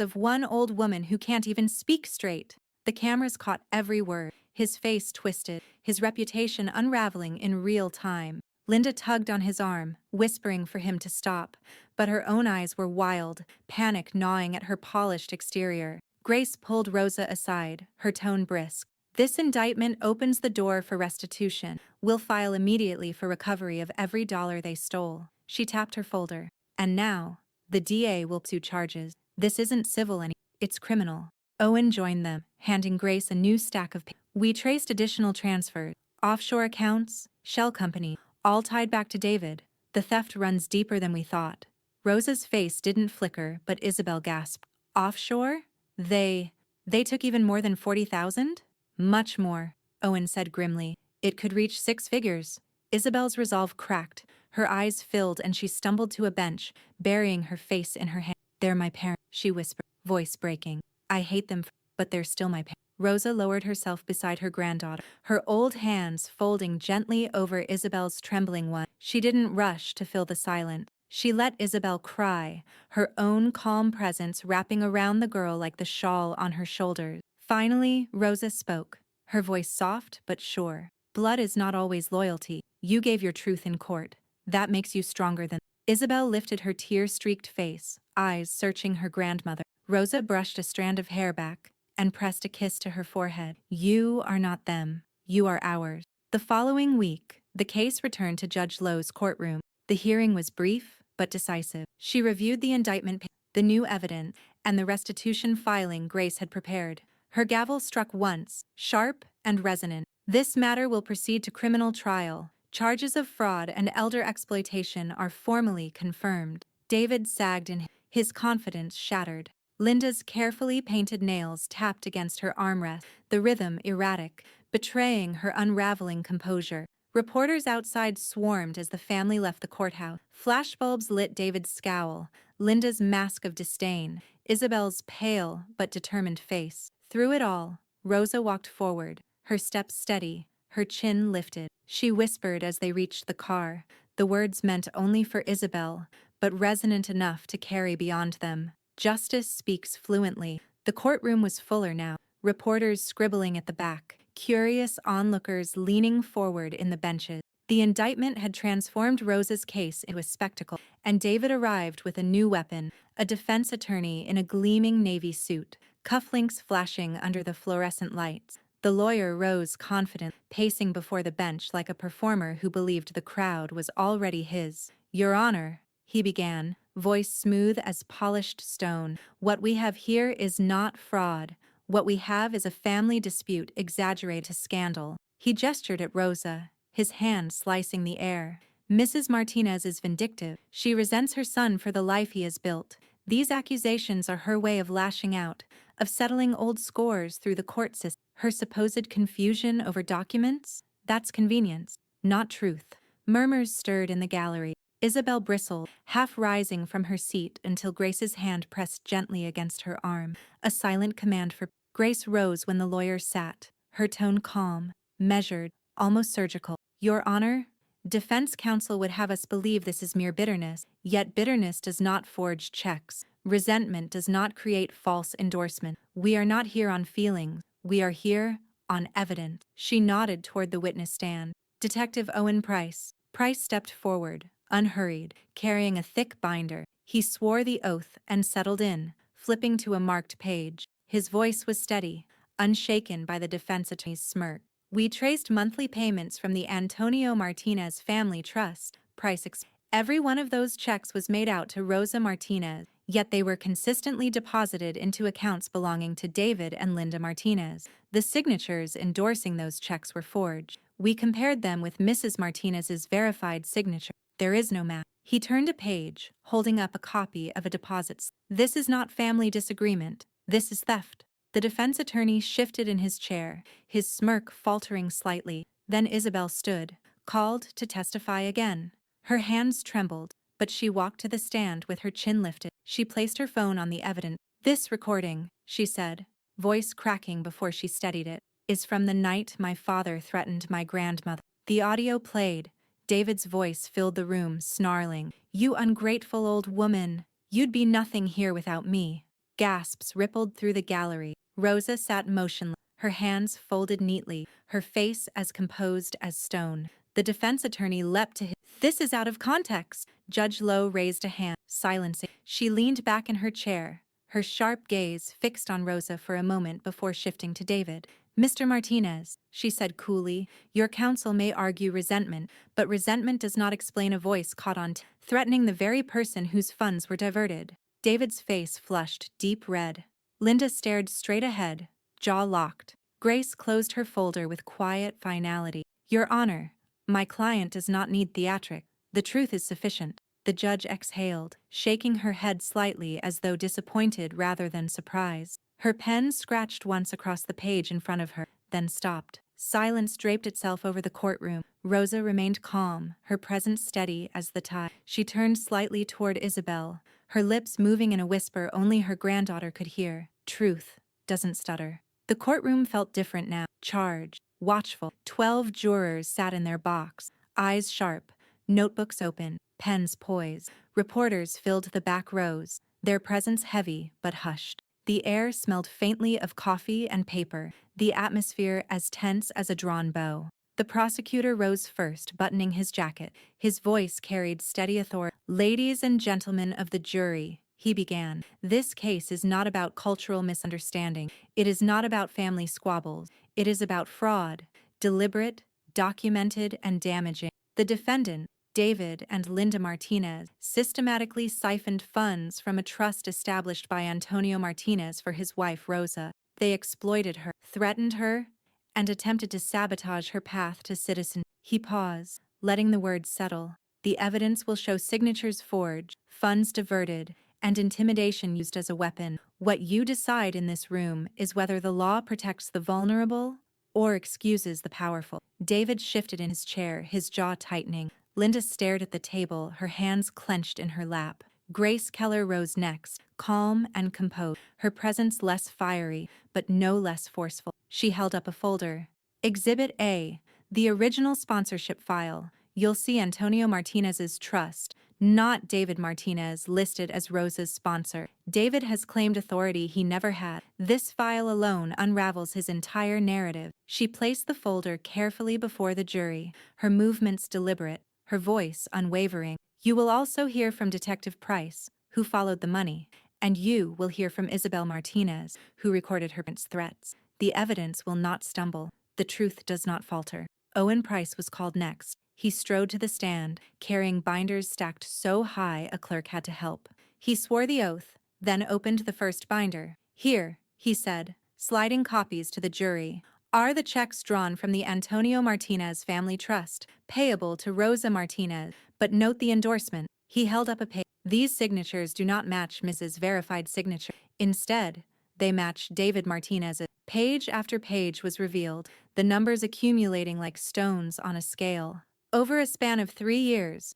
of one old woman who can't even speak straight. The cameras caught every word, his face twisted, his reputation unraveling in real time. Linda tugged on his arm, whispering for him to stop, but her own eyes were wild, panic gnawing at her polished exterior. Grace pulled Rosa aside, her tone brisk. This indictment opens the door for restitution. We'll file immediately for recovery of every dollar they stole. She tapped her folder. And now, the DA will pursue charges. This isn't civil anymore, it's criminal. Owen joined them, handing Grace a new stack of papers. We traced additional transfers, offshore accounts, shell company, all tied back to David. The theft runs deeper than we thought. Rosa's face didn't flicker, but Isabel gasped. Offshore? They took even more than 40,000? Much more, Owen said grimly. It could reach 6 figures. Isabel's resolve cracked. Her eyes filled and she stumbled to a bench, burying her face in her hands. They're my parents, she whispered, voice breaking. I hate them, but they're still my parents. Rosa lowered herself beside her granddaughter, her old hands folding gently over Isabel's trembling one. She didn't rush to fill the silence. She let Isabel cry, her own calm presence wrapping around the girl like the shawl on her shoulders. Finally, Rosa spoke, her voice soft but sure. Blood is not always loyalty. You gave your truth in court. That makes you stronger than... Isabel lifted her tear-streaked face, eyes searching her grandmother. Rosa brushed a strand of hair back and pressed a kiss to her forehead. You are not them. You are ours. The following week, the case returned to Judge Lowe's courtroom. The hearing was brief but decisive. She reviewed the indictment. the new evidence, and the restitution filing Grace had prepared. Her gavel struck once, sharp and resonant. This matter will proceed to criminal trial. Charges of fraud and elder exploitation are formally confirmed. David sagged in his confidence shattered. Linda's carefully painted nails tapped against her armrest, the rhythm erratic, betraying her unraveling composure. Reporters outside swarmed as the family left the courthouse. Flashbulbs lit David's scowl, Linda's mask of disdain, Isabel's pale but determined face. Through it all, Rosa walked forward, her steps steady, her chin lifted. She whispered as they reached the car, the words meant only for Isabel, but resonant enough to carry beyond them. Justice speaks fluently. The courtroom was fuller now, reporters scribbling at the back, curious onlookers leaning forward in the benches. The indictment had transformed Rosa's case into a spectacle, and David arrived with a new weapon, a defense attorney in a gleaming navy suit, cufflinks flashing under the fluorescent lights. The lawyer rose confident, pacing before the bench like a performer who believed the crowd was already his. "Your Honor," he began, voice smooth as polished stone, "what we have here is not fraud. What we have is a family dispute exaggerated to scandal." He gestured at Rosa, his hand slicing the air. "Mrs. Martinez is vindictive. She resents her son for the life he has built. These accusations are her way of lashing out, of settling old scores through the court system. Her supposed confusion over documents? That's convenience, not truth." Murmurs stirred in the gallery. Isabel bristled, half rising from her seat until Grace's hand pressed gently against her arm, a silent command for Grace rose when the lawyer sat, her tone calm, measured, almost surgical. "Your Honor, defense counsel would have us believe this is mere bitterness, yet bitterness does not forge checks. Resentment does not create false endorsement. We are not here on feelings. We are here on evidence." She nodded toward the witness stand. "Detective Owen Price." Price stepped forward, unhurried, carrying a thick binder. He swore the oath and settled in, flipping to a marked page. His voice was steady, unshaken by the defense attorney's smirk. "We traced monthly payments from the Antonio Martinez Family Trust," Price explained. "Every one of those checks was made out to Rosa Martinez, yet they were consistently deposited into accounts belonging to David and Linda Martinez. The signatures endorsing those checks were forged. We compared them with Mrs. Martinez's verified signature. There is no match." He turned a page, holding up a copy of a deposit slip. "This is not family disagreement. This is theft." The defense attorney shifted in his chair, his smirk faltering slightly. Then Isabel stood, called to testify again. Her hands trembled, but she walked to the stand with her chin lifted. She placed her phone on the evidence. "This recording," she said, voice cracking before she steadied it, "is from the night my father threatened my grandmother." The audio played. David's voice filled the room, snarling, "You ungrateful old woman! You'd be nothing here without me." Gasps rippled through the gallery. Rosa sat motionless, her hands folded neatly, her face as composed as stone. The defense attorney leapt to his. "This is out of context." Judge Lowe raised a hand, silencing. She leaned back in her chair, her sharp gaze fixed on Rosa for a moment before shifting to David. "Mr. Martinez," she said coolly, "your counsel may argue resentment, but resentment does not explain a voice caught on threatening the very person whose funds were diverted." David's face flushed deep red. Linda stared straight ahead, jaw locked. Grace closed her folder with quiet finality. "Your Honor, my client does not need theatrics. The truth is sufficient." The judge exhaled, shaking her head slightly as though disappointed rather than surprised. Her pen scratched once across the page in front of her, then stopped. Silence draped itself over the courtroom. Rosa remained calm, her presence steady as the tide. She turned slightly toward Isabel, her lips moving in a whisper only her granddaughter could hear. "Truth doesn't stutter." The courtroom felt different now, charged, watchful. 12 jurors sat in their box, eyes sharp, notebooks open, pens poised. Reporters filled the back rows, their presence heavy but hushed. The air smelled faintly of coffee and paper, the atmosphere as tense as a drawn bow. The prosecutor rose first, buttoning his jacket. His voice carried steady authority. "Ladies and gentlemen of the jury," he began, "this case is not about cultural misunderstanding. It is not about family squabbles. It is about fraud, deliberate, documented, and damaging. The defendant, David and Linda Martinez systematically siphoned funds from a trust established by Antonio Martinez for his wife Rosa. They exploited her, threatened her, and attempted to sabotage her path to citizenship. He paused, letting the words settle. The evidence will show signatures forged, funds diverted, and intimidation used as a weapon. What you decide in this room is whether the law protects the vulnerable or excuses the powerful. David shifted in his chair, his jaw tightening. Linda stared at the table, her hands clenched in her lap. Grace Keller rose next, calm and composed, her presence less fiery, but no less forceful. She held up a folder. Exhibit A, the original sponsorship file. You'll see Antonio Martinez's trust, not David Martinez, listed as Rosa's sponsor. David has claimed authority he never had. This file alone unravels his entire narrative. She placed the folder carefully before the jury, her movements deliberate, her voice unwavering. You will also hear from Detective Price, who followed the money, and you will hear from Isabel Martinez, who recorded her parents' threats. The evidence will not stumble. The truth does not falter. Owen Price was called next. He strode to the stand, carrying binders stacked so high a clerk had to help. He swore the oath, then opened the first binder. Here, he said, sliding copies to the jury, are the checks drawn from the Antonio Martinez Family Trust, payable to Rosa Martinez, but note the endorsement. He held up a page. These signatures do not match Mrs. Verified signature. Instead, they match David Martinez's. Page after page was revealed, the numbers accumulating like stones on a scale. Over a span of 3 years,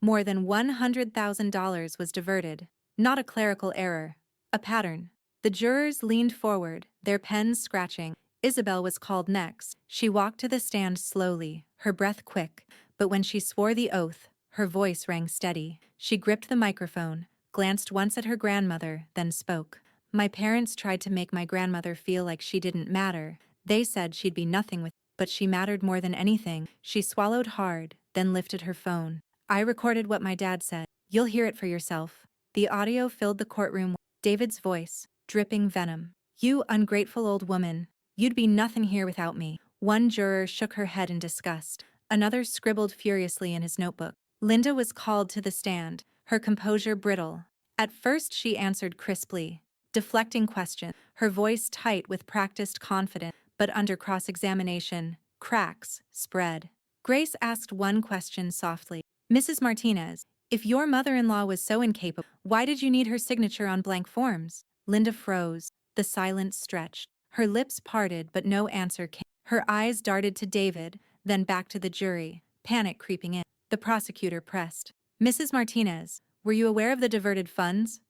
more than $100,000 was diverted. Not a clerical error, a pattern. The jurors leaned forward, their pens scratching. Isabel was called next. She walked to the stand slowly, her breath quick, but when she swore the oath, her voice rang steady. She gripped the microphone, glanced once at her grandmother, then spoke. My parents tried to make my grandmother feel like she didn't matter. They said she'd be nothing with, but she mattered more than anything. She swallowed hard, then lifted her phone. I recorded what my dad said. You'll hear it for yourself. The audio filled the courtroom. David's voice, dripping venom. You ungrateful old woman. You'd be nothing here without me. One juror shook her head in disgust. Another scribbled furiously in his notebook. Linda was called to the stand, her composure brittle. At first she answered crisply, deflecting questions, her voice tight with practiced confidence, but under cross-examination, cracks spread. Grace asked one question softly. Mrs. Martinez, if your mother-in-law was so incapable, why did you need her signature on blank forms? Linda froze. The silence stretched. Her lips parted, but no answer came. Her eyes darted to David, then back to the jury, panic creeping in. The prosecutor pressed. Mrs. Martinez, were you aware of the diverted funds?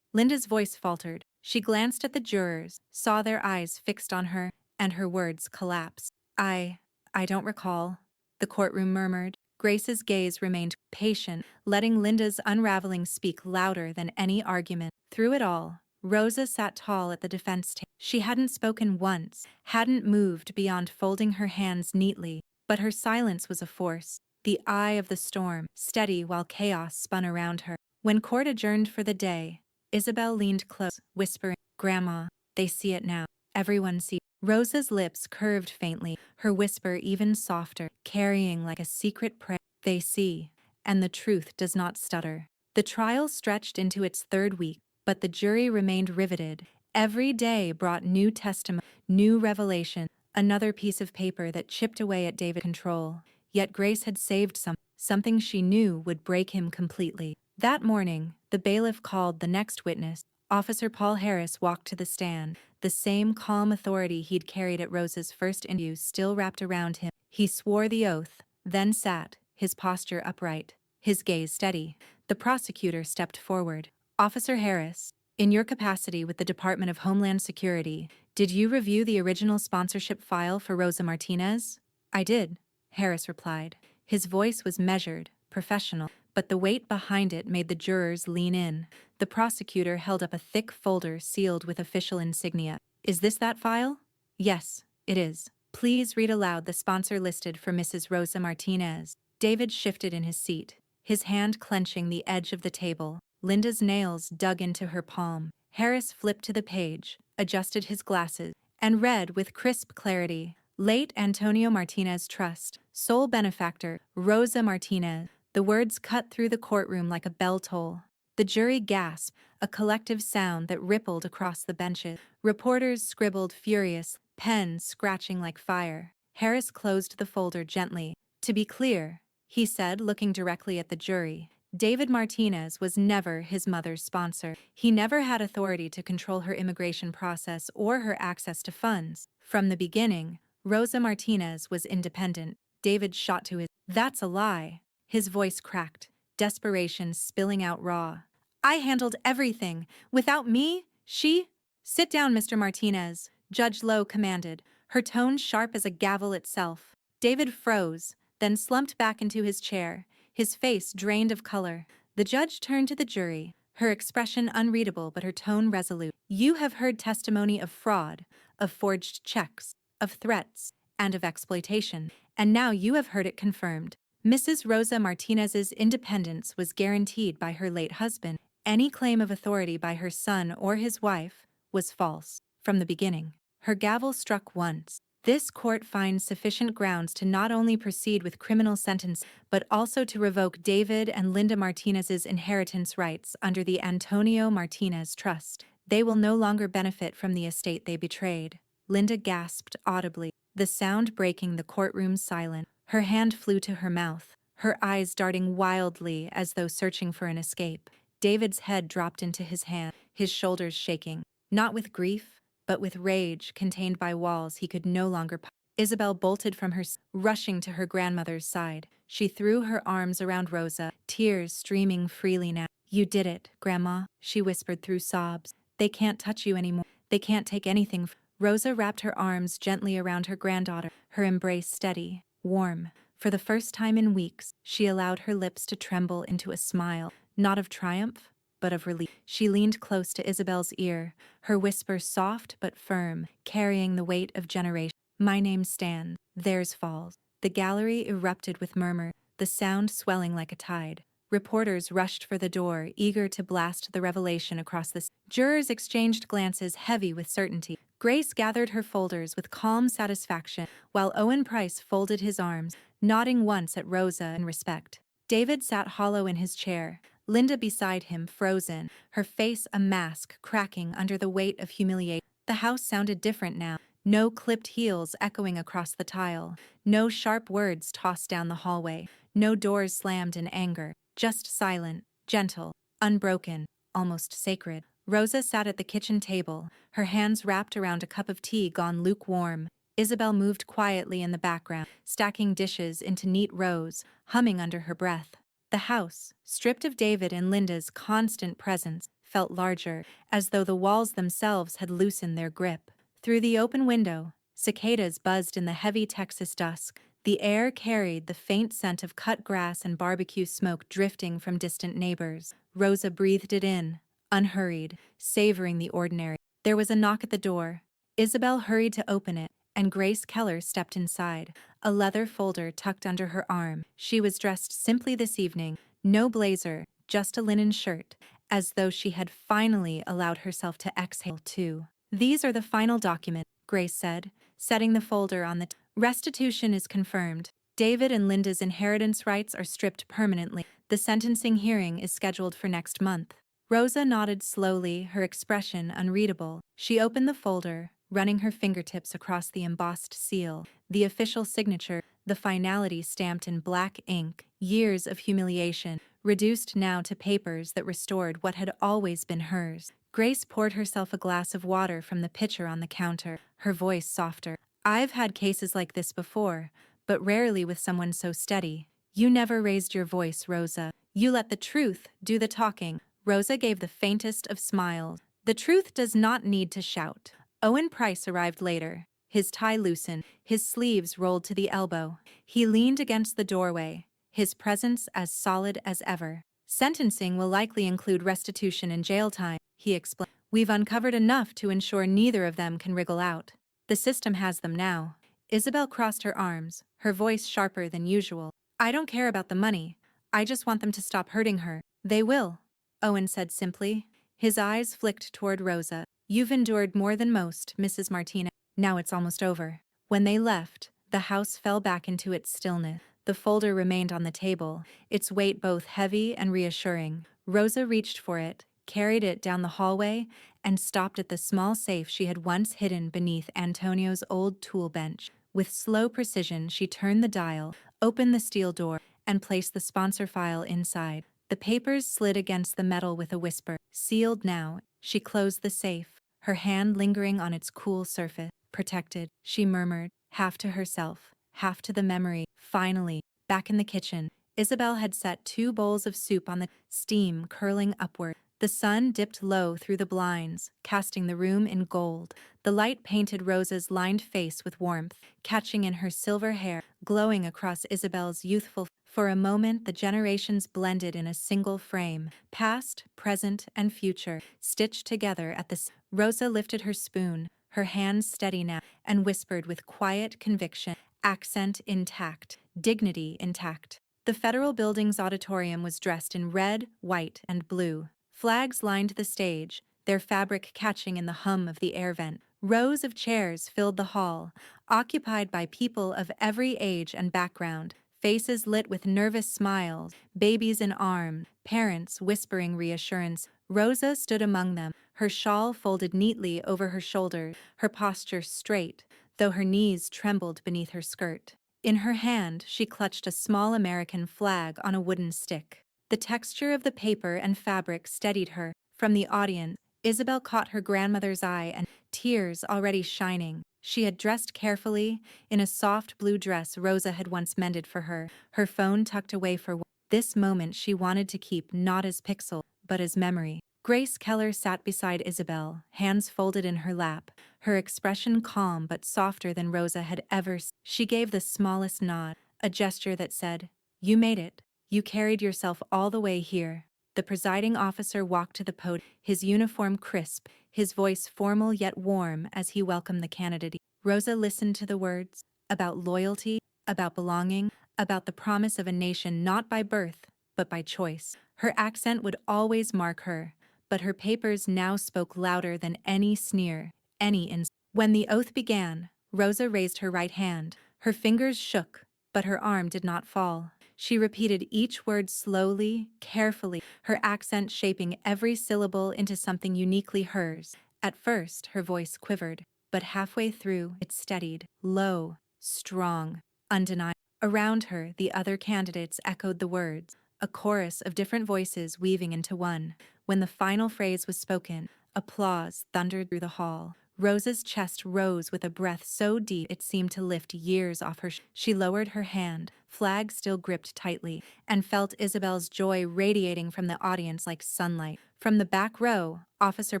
Linda's voice faltered. She glanced at the jurors, saw their eyes fixed on her, and her words collapsed. I don't recall, the courtroom murmured. Grace's gaze remained patient, letting Linda's unraveling speak louder than any argument. Through it all, Rosa sat tall at the defense table. She hadn't spoken once, hadn't moved beyond folding her hands neatly, but her silence was a force, the eye of the storm, steady while chaos spun around her. When court adjourned for the day, Isabel leaned close, whispering, Grandma, they see it now. Everyone sees. Rosa's lips curved faintly, her whisper even softer, carrying like a secret prayer. They see, and the truth does not stutter. The trial stretched into its 3rd week, but the jury remained riveted. Every day brought new testimony, new revelation, another piece of paper that chipped away at David's control. Yet Grace had saved something she knew would break him completely. That morning, the bailiff called the next witness. Officer Paul Harris walked to the stand, the same calm authority he'd carried at Rosa's first interview still wrapped around him. He swore the oath, then sat, his posture upright, his gaze steady. The prosecutor stepped forward. Officer Harris, in your capacity with the Department of Homeland Security, did you review the original sponsorship file for Rosa Martinez? I did, Harris replied. His voice was measured, professional, but the weight behind it made the jurors lean in. The prosecutor held up a thick folder sealed with official insignia. Is this that file? Yes, it is. Please read aloud the sponsor listed for Mrs. Rosa Martinez. David shifted in his seat, his hand clenching the edge of the table. Linda's nails dug into her palm. Harris flipped to the page, adjusted his glasses, and read with crisp clarity. Late Antonio Martinez Trust, sole benefactor, Rosa Martinez. The words cut through the courtroom like a bell toll. The jury gasped, a collective sound that rippled across the benches. Reporters scribbled furious, pens scratching like fire. Harris closed the folder gently. To be clear, he said, looking directly at the jury, David Martinez was never his mother's sponsor. He never had authority to control her immigration process or her access to funds. From the beginning, Rosa Martinez was independent. David shot to his. That's a lie. His voice cracked, desperation spilling out raw. I handled everything. Without me, she. Sit down, Mr. Martinez, Judge Lowe commanded, her tone sharp as a gavel itself. David froze, then slumped back into his chair, his face drained of color. The judge turned to the jury, her expression unreadable but her tone resolute. You have heard testimony of fraud, of forged checks, of threats, and of exploitation, and now you have heard it confirmed. Mrs. Rosa Martinez's independence was guaranteed by her late husband. Any claim of authority by her son or his wife was false from the beginning. Her gavel struck once. This court finds sufficient grounds to not only proceed with criminal sentence but also to revoke David and Linda Martinez's inheritance rights under the Antonio Martinez Trust. They will no longer benefit from the estate they betrayed. Linda gasped audibly, the sound breaking the courtroom's silence. Her hand flew to her mouth, her eyes darting wildly as though searching for an escape. David's head dropped into his hand, his shoulders shaking, not with grief, but with rage contained by walls he could no longer. Isabel bolted from her, rushing to her grandmother's side. She threw her arms around Rosa, tears streaming freely now. You did it, Grandma, she whispered through sobs. They can't touch you anymore. They can't take anything. Rosa wrapped her arms gently around her granddaughter, her embrace steady, warm. For the first time in weeks, she allowed her lips to tremble into a smile, not of triumph, but of relief. She leaned close to Isabel's ear, her whisper soft but firm, carrying the weight of generations. My name stands, theirs falls. The gallery erupted with murmur, the sound swelling like a tide. Reporters rushed for the door, eager to blast the revelation across the. Jurors exchanged glances heavy with certainty. Grace gathered her folders with calm satisfaction, while Owen Price folded his arms, nodding once at Rosa in respect. David sat hollow in his chair, Linda beside him, frozen, her face a mask cracking under the weight of humiliation. The house sounded different now. No clipped heels echoing across the tile, no sharp words tossed down the hallway, no doors slammed in anger, just silent, gentle, unbroken, almost sacred. Rosa sat at the kitchen table, her hands wrapped around a cup of tea gone lukewarm. Isabel moved quietly in the background, stacking dishes into neat rows, humming under her breath. The house, stripped of David and Linda's constant presence, felt larger, as though the walls themselves had loosened their grip. Through the open window, cicadas buzzed in the heavy Texas dusk. The air carried the faint scent of cut grass and barbecue smoke drifting from distant neighbors. Rosa breathed it in, unhurried, savoring the ordinary. There was a knock at the door. Isabel hurried to open it, and Grace Keller stepped inside, a leather folder tucked under her arm. She was dressed simply this evening, no blazer, just a linen shirt, as though she had finally allowed herself to exhale too. These are the final documents, Grace said, setting the folder on the restitution is confirmed. David and Linda's inheritance rights are stripped permanently. The sentencing hearing is scheduled for next month. Rosa nodded slowly, her expression unreadable. She opened the folder, running her fingertips across the embossed seal, the official signature, the finality stamped in black ink. Years of humiliation, reduced now to papers that restored what had always been hers. Grace poured herself a glass of water from the pitcher on the counter, her voice softer. I've had cases like this before, but rarely with someone so steady. You never raised your voice, Rosa. You let the truth do the talking. Rosa gave the faintest of smiles. The truth does not need to shout. Owen Price arrived later, his tie loosened, his sleeves rolled to the elbow. He leaned against the doorway, his presence as solid as ever. Sentencing will likely include restitution and jail time, he explained. We've uncovered enough to ensure neither of them can wriggle out. The system has them now. Isabel crossed her arms, her voice sharper than usual. I don't care about the money. I just want them to stop hurting her. They will, Owen said simply. His eyes flicked toward Rosa. You've endured more than most, Mrs. Martinez. Now it's almost over. When they left, the house fell back into its stillness. The folder remained on the table, its weight both heavy and reassuring. Rosa reached for it, carried it down the hallway, and stopped at the small safe she had once hidden beneath Antonio's old tool bench. With slow precision, she turned the dial, opened the steel door, and placed the sponsor file inside. The papers slid against the metal with a whisper. Sealed now, she closed the safe, her hand lingering on its cool surface. Protected, she murmured, half to herself, half to the memory. Finally, back in the kitchen, Isabel had set 2 bowls of soup on the steam curling upward. The sun dipped low through the blinds, casting the room in gold. The light painted Rosa's lined face with warmth, catching in her silver hair, glowing across Isabel's youthful. For a moment, the generations blended in a single frame, past, present, and future, stitched together at the. Rosa lifted her spoon, her hands steady now, and whispered with quiet conviction, accent intact, dignity intact. The federal building's auditorium was dressed in red, white, and blue. Flags lined the stage, their fabric catching in the hum of the air vent. Rows of chairs filled the hall, occupied by people of every age and background, faces lit with nervous smiles, babies in arms, parents whispering reassurance. Rosa stood among them, her shawl folded neatly over her shoulders, her posture straight, though her knees trembled beneath her skirt. In her hand, she clutched a small American flag on a wooden stick. The texture of the paper and fabric steadied her. From the audience, Isabel caught her grandmother's eye and, tears already shining. She had dressed carefully, in a soft blue dress Rosa had once mended for her, her phone tucked away for this moment she wanted to keep not as pixel, but as memory. Grace Keller sat beside Isabel, hands folded in her lap, her expression calm but softer than Rosa had ever seen. She gave the smallest nod, a gesture that said, "You made it. You carried yourself all the way here." The presiding officer walked to the podium, his uniform crisp, his voice formal yet warm as he welcomed the candidate. Rosa listened to the words, about loyalty, about belonging, about the promise of a nation not by birth, but by choice. Her accent would always mark her, but her papers now spoke louder than any sneer, any insult. When the oath began, Rosa raised her right hand. Her fingers shook, but her arm did not fall. She repeated each word slowly, carefully, her accent shaping every syllable into something uniquely hers. At first, her voice quivered, but halfway through, it steadied, low, strong, undeniable. Around her, the other candidates echoed the words, a chorus of different voices weaving into one. When the final phrase was spoken, applause thundered through the hall. Rosa's chest rose with a breath so deep it seemed to lift years off her. She lowered her hand, flag still gripped tightly, and felt Isabel's joy radiating from the audience like sunlight. From the back row, Officer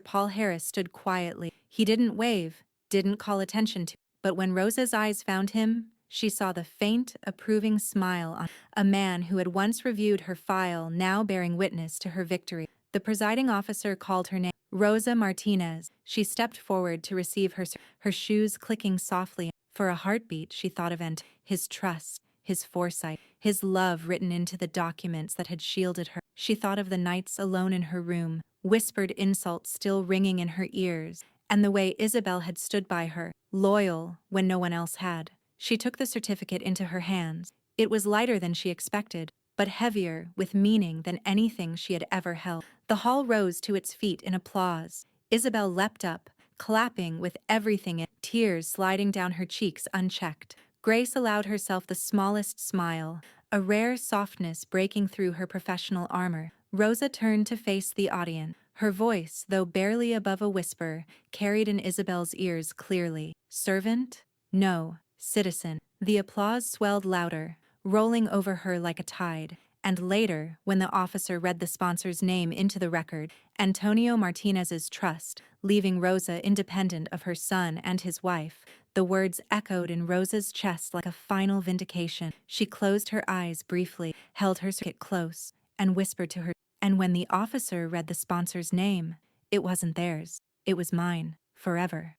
Paul Harris stood quietly. He didn't wave, didn't call attention to, but when Rosa's eyes found him, she saw the faint, approving smile on a man who had once reviewed her file, now bearing witness to her victory. The presiding officer called her name, Rosa Martinez. She stepped forward to receive her shoes clicking softly. For a heartbeat, she thought of his trust, his foresight, his love written into the documents that had shielded her. She thought of the nights alone in her room, whispered insults still ringing in her ears, and the way Isabel had stood by her, loyal when no one else had. She took the certificate into her hands. It was lighter than she expected, but heavier with meaning than anything she had ever held. The hall rose to its feet in applause. Isabel leapt up, clapping with everything, tears sliding down her cheeks unchecked. Grace allowed herself the smallest smile, a rare softness breaking through her professional armor. Rosa turned to face the audience. Her voice, though barely above a whisper, carried in Isabel's ears clearly. Servant? No. Citizen. The applause swelled louder, rolling over her like a tide, and later, when the officer read the sponsor's name into the record, Antonio Martinez's trust, leaving Rosa independent of her son and his wife, the words echoed in Rosa's chest like a final vindication. She closed her eyes briefly, held her certificate close, and whispered to her. And when the officer read the sponsor's name, it wasn't theirs, it was mine, forever.